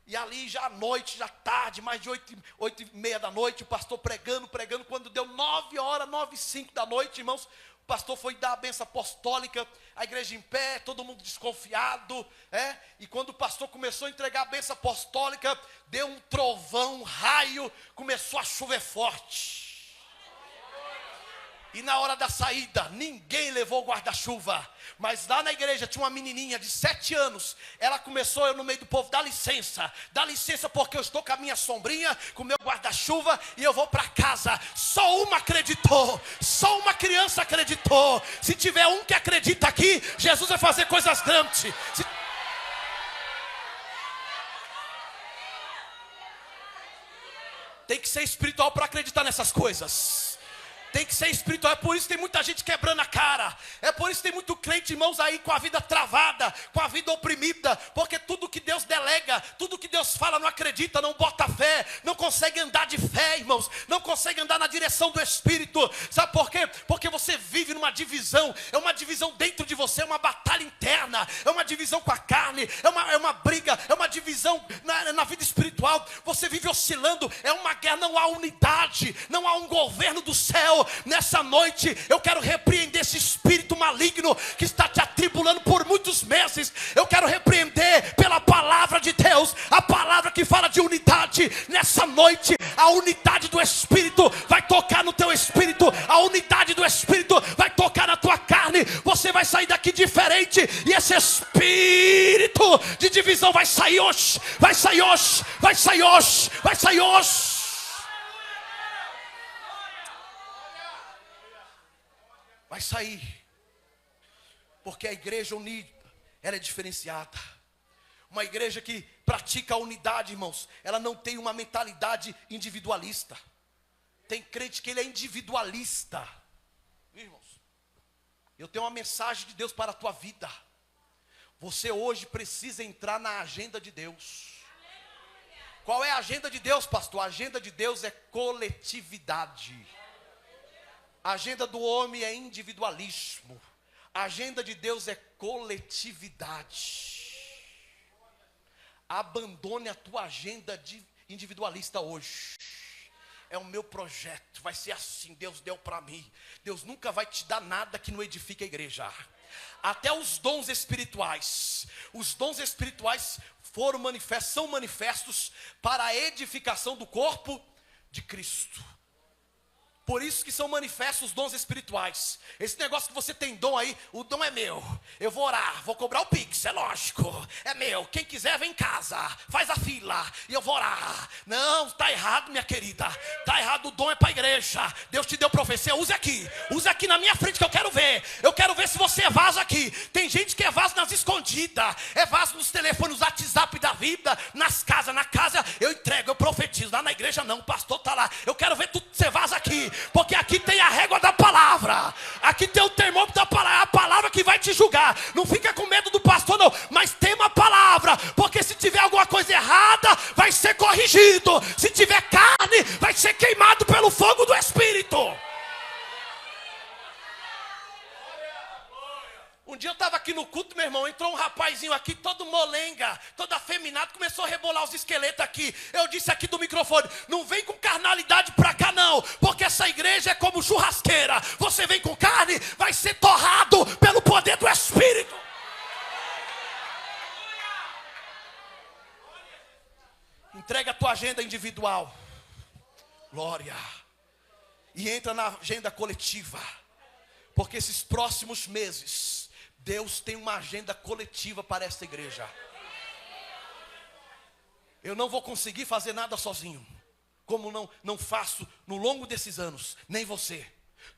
E ali já à noite, já tarde, mais de 8h30 da noite, o pastor pregando. Quando deu 9h, 9h05 da noite, irmãos, o pastor foi dar a bênção apostólica, a igreja em pé, todo mundo desconfiado, e quando o pastor começou a entregar a bênção apostólica, deu um trovão, um raio, começou a chover forte. E na hora da saída, ninguém levou guarda-chuva. Mas lá na igreja tinha uma menininha de 7 anos. Ela começou, eu no meio do povo: dá licença porque eu estou com a minha sombrinha, com o meu guarda-chuva, e eu vou para casa. Só uma acreditou, só uma criança acreditou. Se tiver um que acredita aqui, Jesus vai fazer coisas grandes. Tem que ser espiritual para acreditar nessas coisas. Tem que ser espiritual. É por isso que tem muita gente quebrando a cara. É por isso que tem muito crente, irmãos, aí com a vida travada, com a vida oprimida. Porque tudo que Deus delega, tudo que Deus fala, não acredita, não bota fé, não consegue andar de fé, irmãos. Não consegue andar na direção do Espírito. Sabe por quê? Porque você vive numa divisão. É uma divisão dentro de você, é uma batalha interna. É uma divisão com a carne, é uma briga, é uma divisão na vida espiritual. Você vive oscilando, é uma guerra, não há unidade, não há um governo do céu. Nessa noite eu quero repreender esse espírito maligno que está te atribulando por muitos meses. Eu quero repreender pela palavra de Deus, a palavra que fala de unidade. Nessa noite a unidade do Espírito vai tocar no teu espírito, a unidade do Espírito vai tocar na tua carne. Você vai sair daqui diferente, e esse espírito de divisão vai sair hoje, vai sair hoje, vai sair hoje, vai sair hoje. Vai sair. Porque a igreja unida, ela é diferenciada. Uma igreja que pratica a unidade, irmãos, ela não tem uma mentalidade individualista. Tem crente que ele é individualista. Irmãos, eu tenho uma mensagem de Deus para a tua vida. Você hoje precisa entrar na agenda de Deus. Qual é a agenda de Deus, pastor? A agenda de Deus é coletividade. A agenda do homem é individualismo. A agenda de Deus é coletividade. Abandone a tua agenda individualista hoje. É o meu projeto, vai ser assim, Deus deu para mim. Deus nunca vai te dar nada que não edifique a igreja. Até os dons espirituais. Os dons espirituais são manifestos para a edificação do corpo de Cristo. Por isso que são manifestos os dons espirituais. Esse negócio que você tem dom aí, o dom é meu. Eu vou orar, vou cobrar o Pix, é lógico. É meu, quem quiser vem em casa, faz a fila e eu vou orar. Não, está errado, minha querida. Está errado, o dom é para a igreja. Deus te deu profecia, use aqui na minha frente que eu quero ver. Eu quero ver se você é vaso aqui. Tem gente que é vaso nas escondidas, é vaso nos telefones, no WhatsApp da vida, nas casas. Na casa eu entrego, eu profetizo. Lá na igreja não, o pastor está lá. Eu quero ver tu ser vaso aqui. Porque aqui tem a régua da palavra. Aqui tem o termômetro da palavra. A palavra que vai te julgar. Não fica com medo do pastor não. Mas tema a palavra. Porque se tiver alguma coisa errada, vai ser corrigido. Se tiver carne, vai ser queimado pelo fogo do Espírito. Um dia eu estava aqui no culto, meu irmão, entrou um rapazinho aqui, todo molenga, todo afeminado, começou a rebolar os esqueletos aqui. Eu disse aqui do microfone, não vem com carnalidade pra cá não, porque essa igreja é como churrasqueira. Você vem com carne, vai ser torrado pelo poder do Espírito. Entrega a tua agenda individual, glória, e entra na agenda coletiva, porque esses próximos meses Deus tem uma agenda coletiva para esta igreja. Eu não vou conseguir fazer nada sozinho, como não faço no longo desses anos, nem você.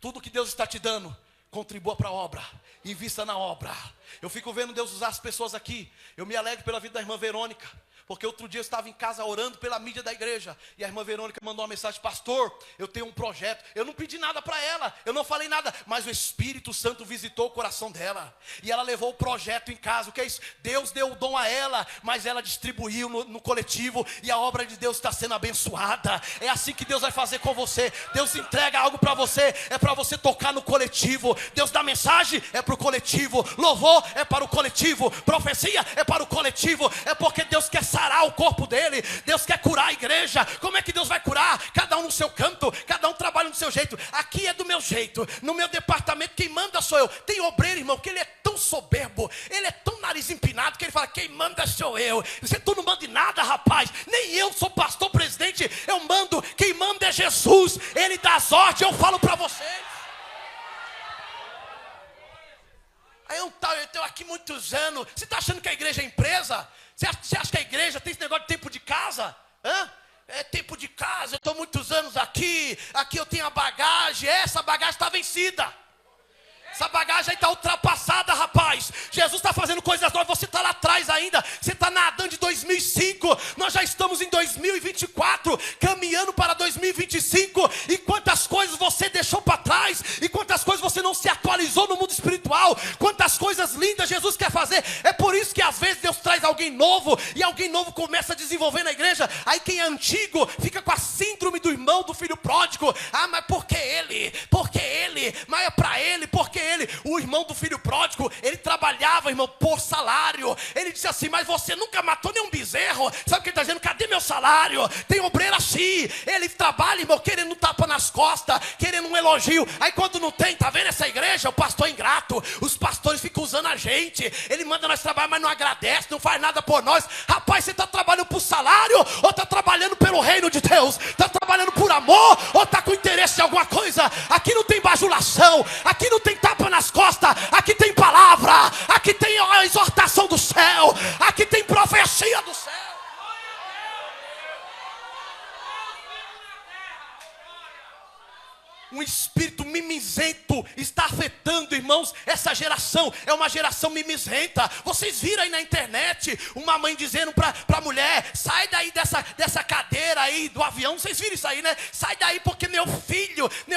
Tudo que Deus está te dando, contribua para a obra, invista na obra. Eu fico vendo Deus usar as pessoas aqui. Eu me alegro pela vida da irmã Verônica, porque outro dia eu estava em casa orando pela mídia da igreja, e a irmã Verônica mandou uma mensagem: pastor, eu tenho um projeto. Eu não pedi nada para ela, eu não falei nada, mas o Espírito Santo visitou o coração dela, e ela levou o projeto em casa. O que é isso? Deus deu o dom a ela, mas ela distribuiu no coletivo, e a obra de Deus está sendo abençoada. É assim que Deus vai fazer com você. Deus entrega algo para você, é para você tocar no coletivo. Deus dá mensagem, é para o coletivo. Louvor é para o coletivo. Profecia é para o coletivo. É porque Deus quer sarar o corpo dele. Deus quer curar a igreja. Como é que Deus vai curar? Cada um no seu canto, cada um trabalha do seu jeito. Aqui é do meu jeito, no meu departamento quem manda sou eu. Tem obreiro, irmão, que ele é tão soberbo, ele é tão nariz empinado, que ele fala: quem manda sou eu. Tu não manda em nada, rapaz. Nem eu sou pastor, presidente, eu mando. Quem manda é Jesus. Ele dá as ordens, eu falo para vocês. Aí eu estou aqui muitos anos. Você está achando que a igreja é empresa? Você acha que a igreja tem esse negócio de tempo de casa? Hã? É tempo de casa, eu estou muitos anos aqui. Aqui eu tenho a bagagem. Essa bagagem está vencida. Essa bagagem aí está ultrapassada, rapaz. Jesus está fazendo coisas novas, você está lá atrás ainda. Você está nadando de 2005. Nós já estamos em 2024, caminhando para 2025. E quantas coisas você deixou para trás, e quantas coisas você não se atualizou no mundo espiritual. Quantas coisas lindas Jesus quer fazer. É por isso que às vezes Deus traz alguém novo, e alguém novo começa a desenvolver na igreja. Aí quem é antigo fica com a síndrome do irmão do filho pródigo. Ah, mas por que ele? Por que ele? Mas é para ele, porque ele, o irmão do filho pródigo, ele trabalhava, irmão, por salário. Ele disse assim: mas você nunca matou nenhum bezerro. Sabe o que ele está dizendo? Cadê meu salário? Tem obreiro assim, ele trabalha, irmão, querendo um tapa nas costas, querendo um elogio. Aí quando não tem, tá vendo essa igreja? O pastor é ingrato. Os pastores ficam usando a gente. Ele manda nós trabalhar, mas não agradece, não faz nada por nós. Rapaz, você está trabalhando por salário, ou está trabalhando pelo reino de Deus? Está trabalhando por amor, ou está com interesse em alguma coisa? Aqui não tem bajulação, aqui não tem tapa nas costas, aqui tem palavra, aqui tem a exortação do céu, aqui tem profecia do céu. Um espírito mimizento está afetando, irmãos, essa geração. É uma geração mimizenta. Vocês viram aí na internet uma mãe dizendo para a mulher: sai daí dessa cadeira aí do avião. Vocês viram isso aí, né? Sai daí porque meu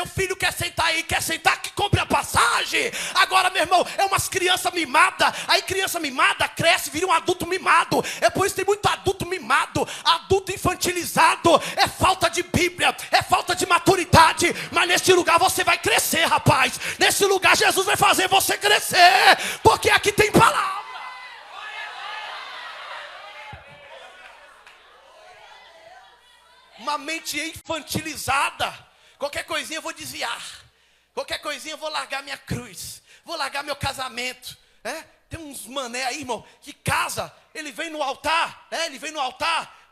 filho quer sentar aí, quer sentar, que compre a passagem. Agora, meu irmão, é umas crianças mimadas. Aí criança mimada cresce, vira um adulto mimado. É por isso que tem muito adulto mimado, adulto infantilizado. É falta de Bíblia, é falta de maturidade. Mas neste lugar você vai crescer, rapaz. Nesse lugar Jesus vai fazer você crescer, porque aqui tem palavra. Uma mente infantilizada. Qualquer coisinha eu vou desviar, qualquer coisinha eu vou largar minha cruz. Vou largar meu casamento. Tem uns mané aí, irmão, que casa, ele vem no altar,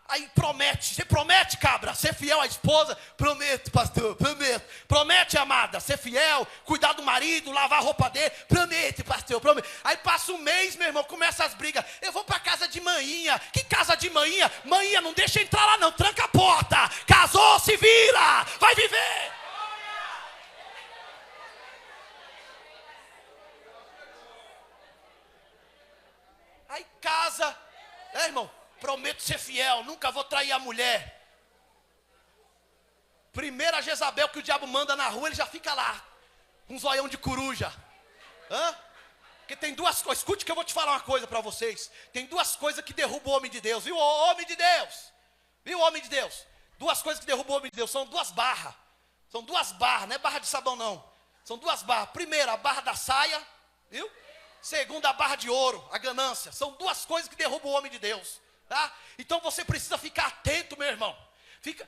aí promete. Você promete, cabra, ser fiel à esposa? Prometo, pastor, prometo. Promete, amada, ser fiel, cuidar do marido, lavar a roupa dele? Promete, pastor, prometo. Aí passa um mês, meu irmão, começa as brigas. Eu vou para casa de manhinha. Que casa de manhinha? Manhinha, não deixa entrar lá não, tranca a porta. Casou, se vira, vai viver. Aí casa, irmão, prometo ser fiel, nunca vou trair a mulher. Primeira Jezabel que o diabo manda na rua, ele já fica lá, um zoião de coruja. Porque tem duas coisas, escute que eu vou te falar uma coisa para vocês. Tem duas coisas que derrubam o homem de Deus, viu? O homem de Deus, viu, homem de Deus? Duas coisas que derrubam o homem de Deus, são duas barras. São duas barras, não é barra de sabão não. São duas barras. Primeira, a barra da saia, viu? Segunda, a barra de ouro, a ganância. São duas coisas que derrubam o homem de Deus, tá? Então você precisa ficar atento, meu irmão.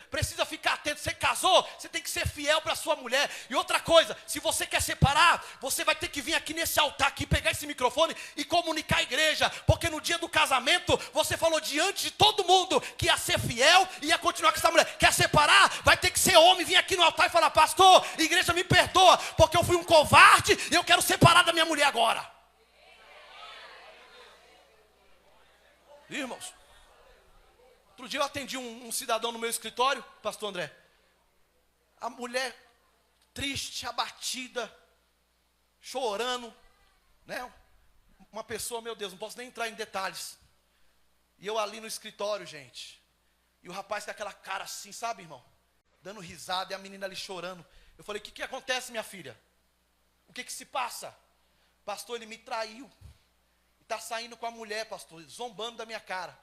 Precisa ficar atento. Você casou, você tem que ser fiel para sua mulher. E outra coisa, se você quer separar, você vai ter que vir aqui nesse altar aqui, pegar esse microfone e comunicar a igreja. Porque no dia do casamento, você falou diante de todo mundo que ia ser fiel e ia continuar com essa mulher. Quer separar? Vai ter que ser homem, vir aqui no altar e falar: pastor, igreja, me perdoa, porque eu fui um covarde e eu quero separar da minha mulher agora. Irmãos, outro dia eu atendi um cidadão no meu escritório, pastor André. A mulher triste, abatida, chorando, né? Uma pessoa, meu Deus, não posso nem entrar em detalhes. E eu ali no escritório, gente. E o rapaz com aquela cara assim, sabe, irmão? Dando risada e a menina ali chorando. Eu falei: o que acontece, minha filha? O que se passa? Pastor, ele me traiu. Está saindo com a mulher, pastor, zombando da minha cara.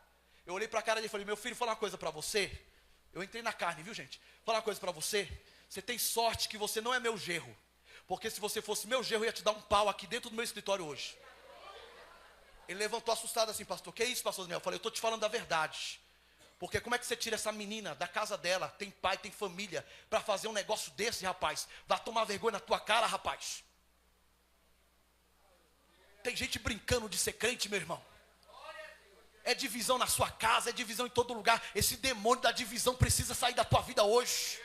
Eu olhei para a cara dele e falei: meu filho, vou falar uma coisa para você. Eu entrei na carne, viu, gente? Vou falar uma coisa para você. Você tem sorte que você não é meu genro. Porque se você fosse meu genro, eu ia te dar um pau aqui dentro do meu escritório hoje. Ele levantou assustado assim: pastor, que é isso, pastor Daniel? Eu falei: eu estou te falando da verdade. Porque como é que você tira essa menina da casa dela, tem pai, tem família, para fazer um negócio desse, rapaz? Vai tomar vergonha na tua cara, rapaz. Tem gente brincando de ser crente, meu irmão. É divisão na sua casa, é divisão em todo lugar. Esse demônio da divisão precisa sair da tua vida hoje.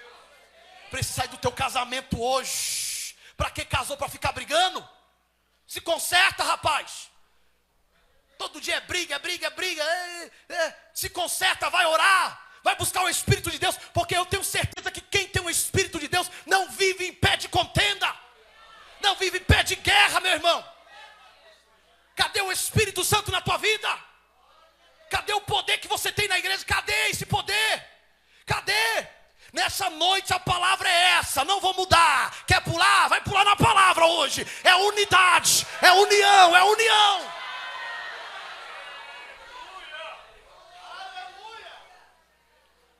Precisa sair do teu casamento hoje. Para que casou? Para ficar brigando? Se conserta, rapaz. Todo dia é briga, é briga, é briga. Se conserta, vai orar. Vai buscar o Espírito de Deus. Porque eu tenho certeza que quem tem o Espírito de Deus não vive em pé de contenda. Não vive em pé de guerra, meu irmão. Cadê o Espírito Santo na tua vida? Cadê o poder que você tem na igreja? Cadê esse poder? Cadê? Nessa noite a palavra é essa, não vou mudar. Quer pular? Vai pular na palavra hoje. É unidade, é união, é união.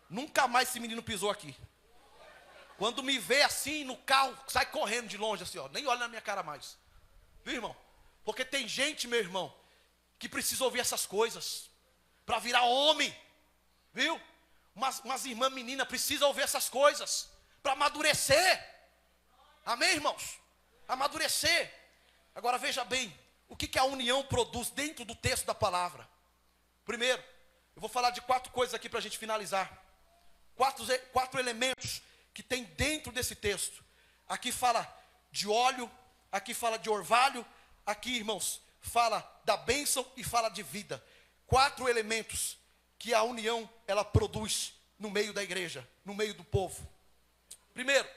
Nunca mais esse menino pisou aqui. Quando me vê assim no carro, sai correndo de longe assim, ó, nem olha na minha cara mais. Viu, irmão? Porque tem gente, meu irmão, que precisa ouvir essas coisas para virar homem, viu? Umas irmãs meninas precisam ouvir essas coisas para amadurecer. Amém, irmãos? Amadurecer. Agora veja bem, o que a união produz dentro do texto da palavra. Primeiro, eu vou falar de 4 coisas aqui para a gente finalizar. 4 elementos que tem dentro desse texto. Aqui fala de óleo, aqui fala de orvalho, aqui, irmãos, fala da bênção e fala de vida. 4 elementos que a união, ela produz no meio da igreja, no meio do povo. Primeiro,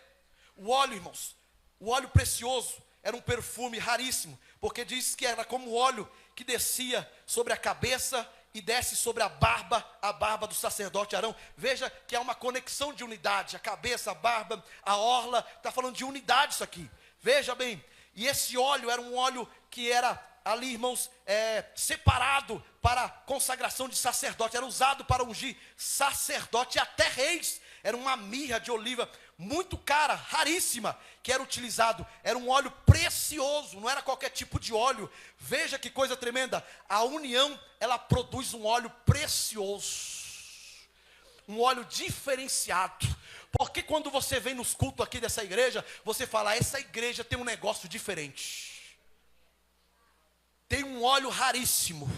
o óleo, irmãos. O óleo precioso era um perfume raríssimo, porque diz que era como o óleo que descia sobre a cabeça e desce sobre a barba do sacerdote Arão. Veja que há uma conexão de unidade. A cabeça, a barba, a orla, está falando de unidade isso aqui. Veja bem, e esse óleo era um óleo que era ali, irmãos, separado para consagração de sacerdote. Era usado para ungir sacerdote e até reis. Era uma mirra de oliva muito cara, raríssima, que era utilizado. Era um óleo precioso, não era qualquer tipo de óleo. Veja que coisa tremenda. A união, ela produz um óleo precioso. Um óleo diferenciado. Porque quando você vem nos cultos aqui dessa igreja, você fala: essa igreja tem um negócio diferente. tem um óleo raríssimo.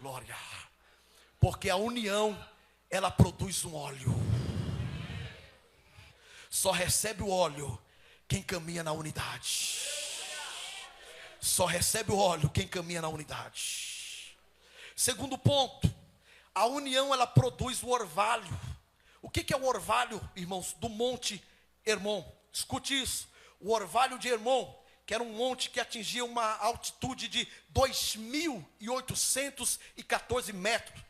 Glória. Porque a união, ela produz um óleo. Só recebe o óleo quem caminha na unidade. Só recebe o óleo quem caminha na unidade. Segundo ponto, a união, ela produz o orvalho. O que é o orvalho, irmãos? Do Monte Hermon. Escute isso. O orvalho de Hermon, que era um monte que atingia uma altitude de 2.814 metros.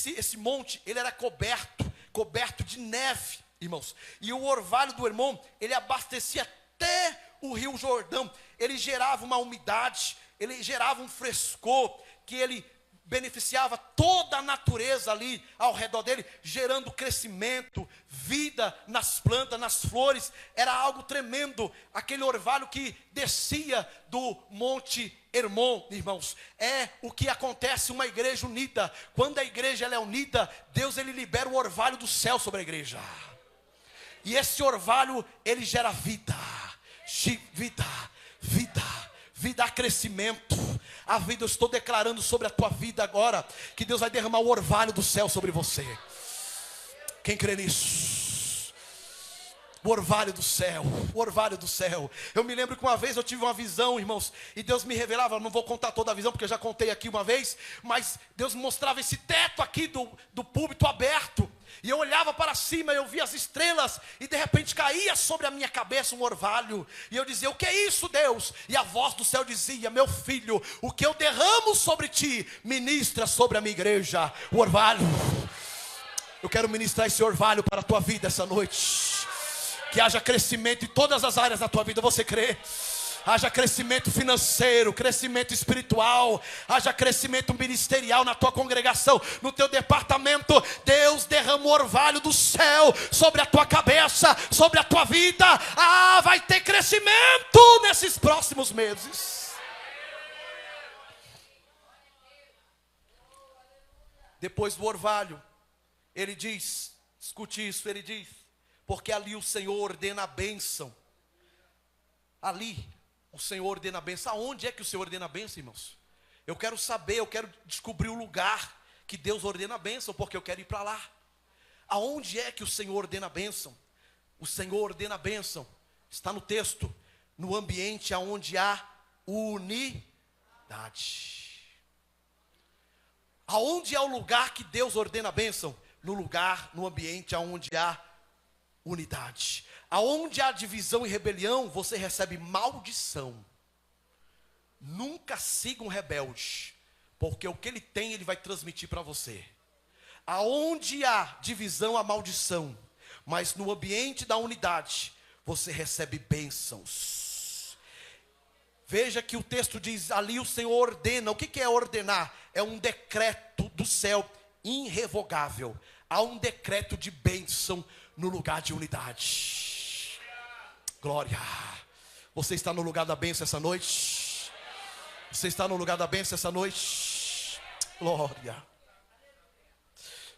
Esse monte, ele era coberto de neve, irmãos. E o orvalho do Hermon, ele abastecia até o Rio Jordão. Ele gerava uma umidade, ele gerava um frescor, que ele beneficiava toda a natureza ali ao redor dele, gerando crescimento, vida nas plantas, nas flores. Era algo tremendo, aquele orvalho que descia do Monte Hermon, irmãos. É o que acontece uma igreja unida. Quando a igreja ela é unida, Deus ele libera o orvalho do céu sobre a igreja. E esse orvalho, ele gera vida, vida, crescimento. A vida, eu estou declarando sobre a tua vida agora, que Deus vai derramar o orvalho do céu sobre você. Quem crê nisso? O orvalho do céu, o orvalho do céu. Eu me lembro que uma vez eu tive uma visão, irmãos, e Deus me revelava, não vou contar toda a visão, porque eu já contei aqui uma vez, mas Deus me mostrava esse teto aqui do púlpito aberto, e eu olhava para cima, eu via as estrelas, e de repente caía sobre a minha cabeça um orvalho, e eu dizia: o que é isso, Deus? E a voz do céu dizia: meu filho, o que eu derramo sobre ti, ministra sobre a minha igreja. O orvalho. Eu quero ministrar esse orvalho para a tua vida essa noite. Que haja crescimento em todas as áreas da tua vida, você crê? Haja crescimento financeiro, crescimento espiritual, haja crescimento ministerial na tua congregação, no teu departamento. Deus derrama o orvalho do céu sobre a tua cabeça, sobre a tua vida. Vai ter crescimento nesses próximos meses. Depois do orvalho, ele diz, escute isso, ele diz: porque ali o Senhor ordena a bênção. Ali o Senhor ordena a bênção. Aonde é que o Senhor ordena a bênção, irmãos? Eu quero saber, eu quero descobrir o lugar que Deus ordena a bênção, porque eu quero ir para lá. Aonde é que o Senhor ordena a bênção? O Senhor ordena a bênção, está no texto, no ambiente onde há unidade. Aonde é o lugar que Deus ordena a bênção? No ambiente onde há unidade. Aonde há divisão e rebelião, você recebe maldição. Nunca siga um rebelde, porque o que ele tem, ele vai transmitir para você. Aonde há divisão, há maldição, mas no ambiente da unidade, você recebe bênçãos. Veja que o texto diz, ali o Senhor ordena. O que é ordenar? É um decreto do céu irrevogável. Há um decreto de bênção no lugar de unidade. Glória. Você está no lugar da bênção essa noite? Você está no lugar da bênção essa noite? Glória.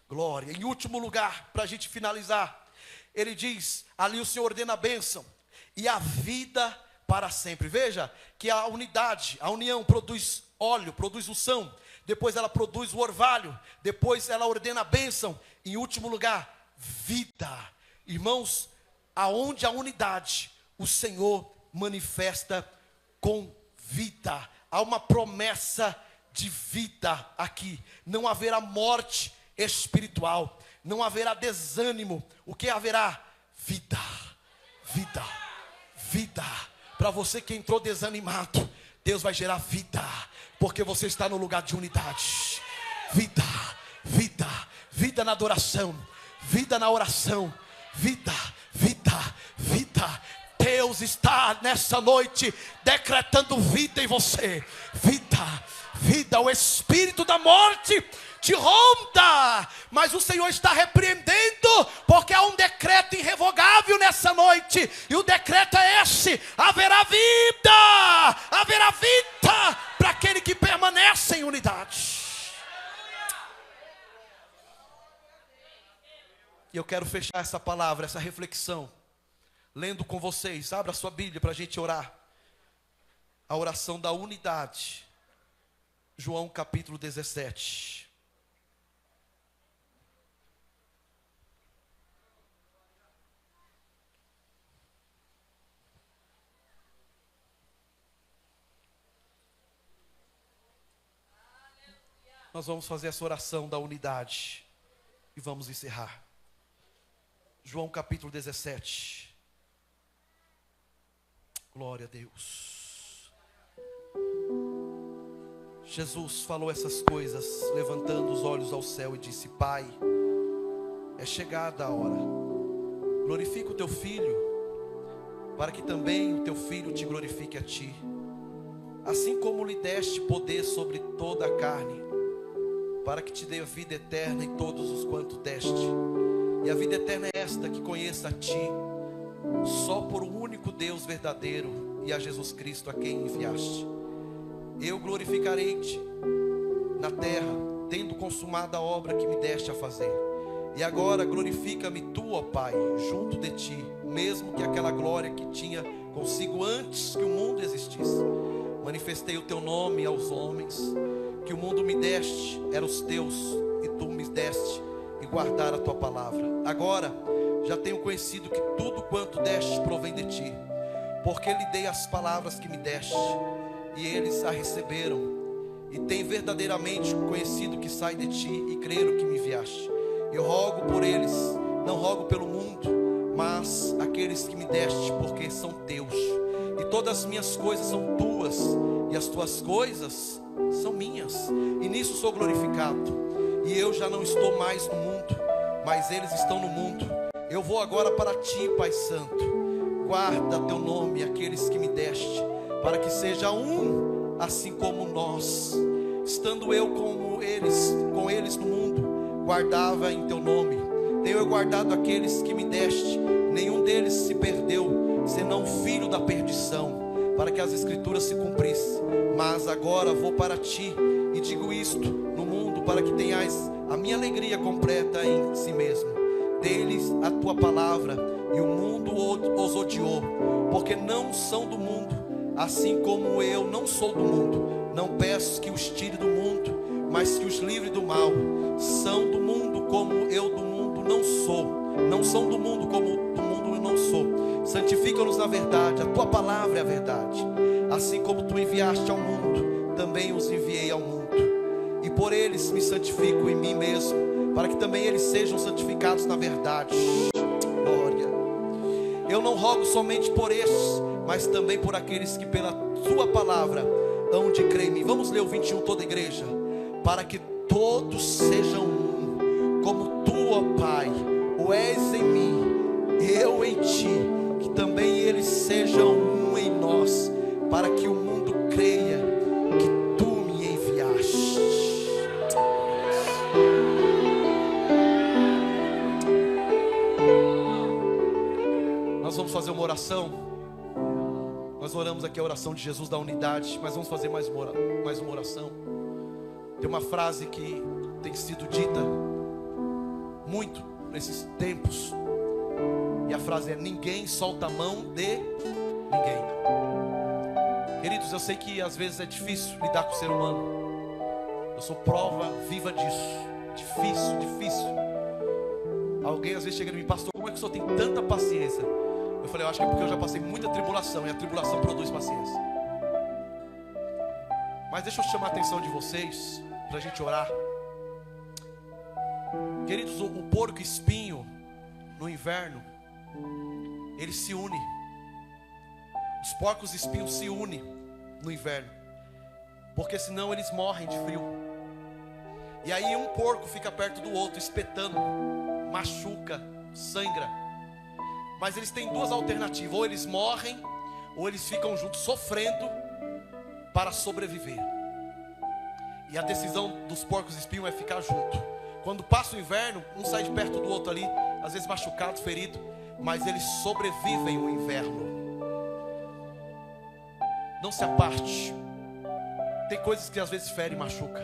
Glória. Em último lugar, para a gente finalizar, ele diz, ali o Senhor ordena a bênção e a vida para sempre. Veja que a unidade, a união produz óleo, produz unção. Depois ela produz o orvalho. Depois ela ordena a bênção. Em último lugar, vida. Irmãos, aonde a unidade, o Senhor manifesta com vida. Há uma promessa de vida aqui. Não haverá morte espiritual. Não haverá desânimo. O que haverá? Vida. Vida. Vida. Para você que entrou desanimado, Deus vai gerar vida. Porque você está no lugar de unidade. Vida. Vida. Vida na adoração. Vida na oração. Vida. Vida. Vida. Deus está nessa noite decretando vida em você. Vida, vida. O espírito da morte te ronda, mas o Senhor está repreendendo, porque há um decreto irrevogável nessa noite, e o decreto é esse: haverá vida para aquele que permanece em unidade. E eu quero fechar essa palavra, essa reflexão, lendo com vocês. Abra sua Bíblia para a gente orar. a oração da unidade. João capítulo 17. Nós vamos fazer essa oração da unidade e vamos encerrar. João capítulo 17. Glória a Deus. Jesus falou essas coisas, levantando os olhos ao céu e disse: Pai, é chegada a hora. Glorifica o teu filho, para que também o teu filho te glorifique a ti. Assim como lhe deste poder sobre toda a carne, para que te dê a vida eterna em todos os quanto deste. E a vida eterna é esta, que conheça a ti, só por um único Deus verdadeiro, e a Jesus Cristo a quem enviaste. Eu glorificarei-te na terra, tendo consumado a obra que me deste a fazer. E agora glorifica-me tu, ó Pai, junto de ti, mesmo que aquela glória que tinha consigo antes que o mundo existisse. Manifestei o teu nome aos homens, que o mundo me deste, eram os teus, e tu me deste, e guardar a tua palavra. Agora já tenho conhecido que tudo quanto deste provém de ti, porque lhe dei as palavras que me deste, e eles a receberam, e têm verdadeiramente conhecido que sai de ti, e creram que me enviaste. Eu rogo por eles, não rogo pelo mundo, mas aqueles que me deste, porque são teus, e todas as minhas coisas são tuas, e as tuas coisas são minhas, e nisso sou glorificado. E eu já não estou mais no mundo, mas eles estão no mundo. Eu vou agora para ti, Pai Santo. Guarda teu nome, aqueles que me deste, para que seja um, assim como nós. Estando eu com eles no mundo, guardava em teu nome. Tenho eu guardado aqueles que me deste, nenhum deles se perdeu, senão o filho da perdição, para que as escrituras se cumprissem. Mas agora vou para ti, e digo isto no mundo, para que tenhais a minha alegria completa em si mesmo. Dê-lhes a tua palavra, e o mundo os odiou, porque não são do mundo, assim como eu não sou do mundo. Não peço que os tire do mundo, mas que os livre do mal. São do mundo como eu do mundo não sou. Não são do mundo como do mundo eu não sou. Santifica-nos na verdade, a tua palavra é a verdade. Assim como tu enviaste ao mundo, também os enviei ao mundo. E por eles me santifico em mim mesmo, para que também eles sejam santificados na verdade. Glória. Eu não rogo somente por estes, mas também por aqueles que pela tua palavra hão de crer em mim. Vamos ler o 21, toda a igreja. Para que todos sejam um, como tu, ó Pai, o és em mim, eu em ti, que também eles sejam um em nós, para que o mundo creia que tu me enviaste. Nós vamos fazer uma oração. Nós oramos aqui a oração de Jesus da unidade, mas vamos fazer mais uma oração. Tem uma frase que tem sido dita muito nesses tempos, e a frase é: ninguém solta a mão de ninguém. Queridos, eu sei que às vezes é difícil lidar com o ser humano. Eu sou prova viva disso. Difícil. Alguém às vezes chega em mim: pastor, como é que o senhor tem tanta paciência? Eu falei: eu acho que é porque eu já passei muita tribulação, e a tribulação produz paciência. Mas deixa eu chamar a atenção de vocês, para a gente orar. Queridos, o porco espinho no inverno, ele se une. Os porcos espinhos se unem no inverno, porque senão eles morrem de frio. E aí um porco fica perto do outro, espetando, machuca, sangra. Mas eles têm duas alternativas: ou eles morrem, ou eles ficam juntos sofrendo para sobreviver. E a decisão dos porcos espinhos é ficar junto. Quando passa o inverno, um sai de perto do outro ali, às vezes machucado, ferido, mas eles sobrevivem o inverno. Não se aparte. Tem coisas que às vezes fere e machuca,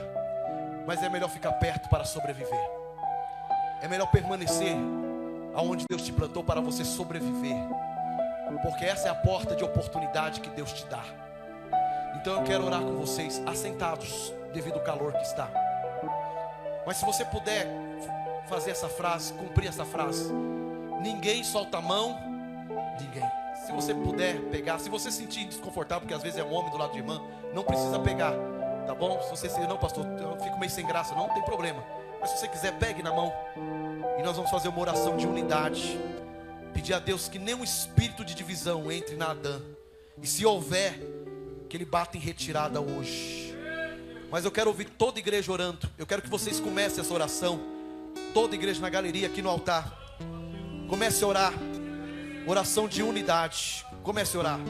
mas é melhor ficar perto para sobreviver. É melhor permanecer aonde Deus te plantou para você sobreviver, porque essa é a porta de oportunidade que Deus te dá. Então eu quero orar com vocês, assentados, devido ao calor que está. Mas se você puder fazer essa frase, cumprir essa frase: ninguém solta a mão, ninguém. Se você puder pegar, se você sentir desconfortável, porque às vezes é um homem do lado de irmã, não precisa pegar, tá bom? Se você não, pastor, eu fico meio sem graça, não tem problema. Mas se você quiser, pegue na mão. E nós vamos fazer uma oração de unidade. Pedir a Deus que nenhum espírito de divisão entre na Adã. E se houver, que ele bata em retirada hoje. Mas eu quero ouvir toda a igreja orando. Eu quero que vocês comecem essa oração. Toda a igreja na galeria, aqui no altar. Comece a orar. Oração de unidade. Comece a orar.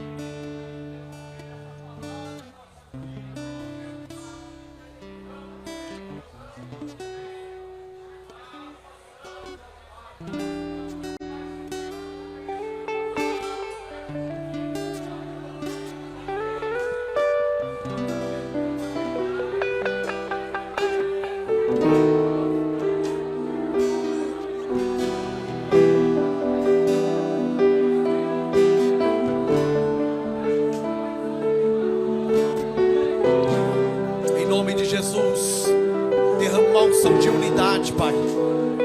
Pai,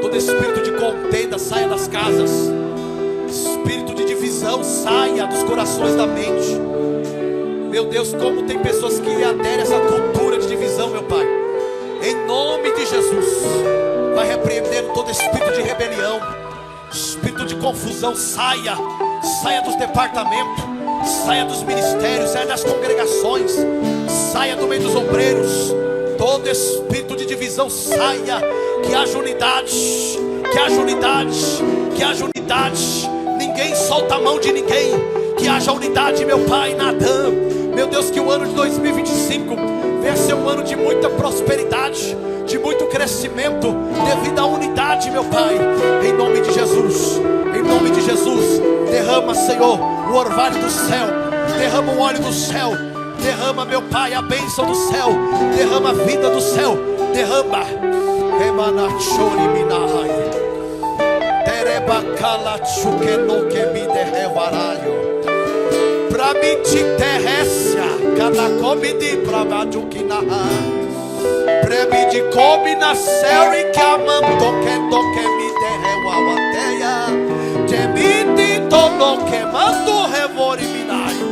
todo espírito de contenda saia das casas, espírito de divisão saia dos corações da mente. Meu Deus, como tem pessoas que aderem a essa cultura de divisão, meu Pai. Em nome de Jesus, vai repreendendo todo espírito de rebelião, espírito de confusão, saia dos departamentos, saia dos ministérios, saia das congregações, saia do meio dos obreiros. Todo espírito de divisão saia. Que haja unidade, que haja unidade, que haja unidade. Ninguém solta a mão de ninguém. Que haja unidade, meu Pai, na Adã. Meu Deus, que o ano de 2025 venha ser um ano de muita prosperidade, de muito crescimento, devido à unidade, meu Pai. Em nome de Jesus, em nome de Jesus. Derrama, Senhor, o orvalho do céu. Derrama o óleo do céu. Derrama, meu Pai, a bênção do céu. Derrama a vida do céu. Derrama. Emanachori minahai. Terebakala chukeno que me derrevaraio. Pra mim te terressia. Cada comidi pra maduquinaha. Premi de come na céu e que amando que me derrevaraia. Temite tono que mando revori minaio.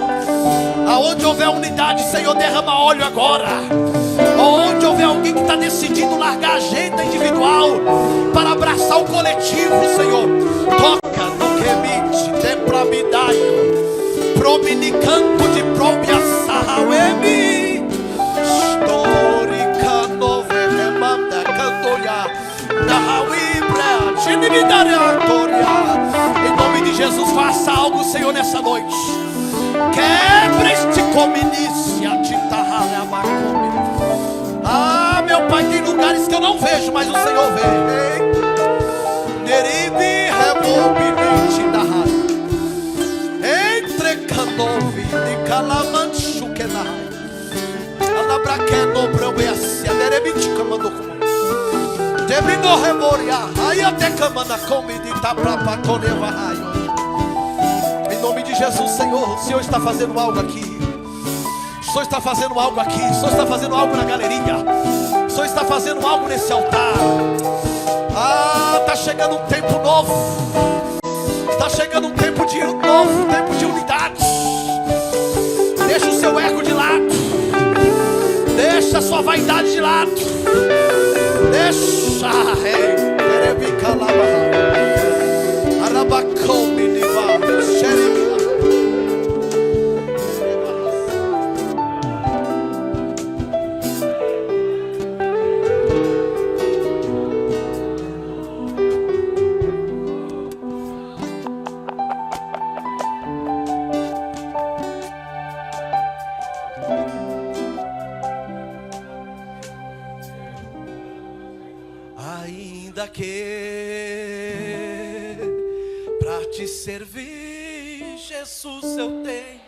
Aonde houver unidade, Senhor, derrama óleo agora. Onde houver alguém que está decidindo largar a agenda individual para abraçar o coletivo, Senhor, toca no que emite, tem pra me dar, prominicando de própria sarrauemi, histórica noveremanda cantoria, narrauibra, tinividariatoria. Em nome de Jesus, faça algo, Senhor, nessa noite. Quebra este cominícia, titarramacomi. Ah, meu Pai, tem lugares que eu não vejo, mas o Senhor vê. Neribi rebobinente da raia. Entre canove de calamancho que na raia. Alabraqueno brobeacia. Nerebiti camando com. Terminou remoria. Aí até camanda comida e tá pra patoneva raio. Em nome de Jesus, Senhor, o Senhor está fazendo algo aqui. O Senhor está fazendo algo aqui. O Senhor está fazendo algo na galeria. O Senhor está fazendo algo nesse altar. Ah, está chegando um tempo novo. Está chegando um tempo de novo, um tempo de unidade. Deixa o seu ego de lado. Deixa a sua vaidade de lado. Deixa, rei. Arabacome de bar. Xeremila. Ainda que pra te servir, Jesus, eu tenho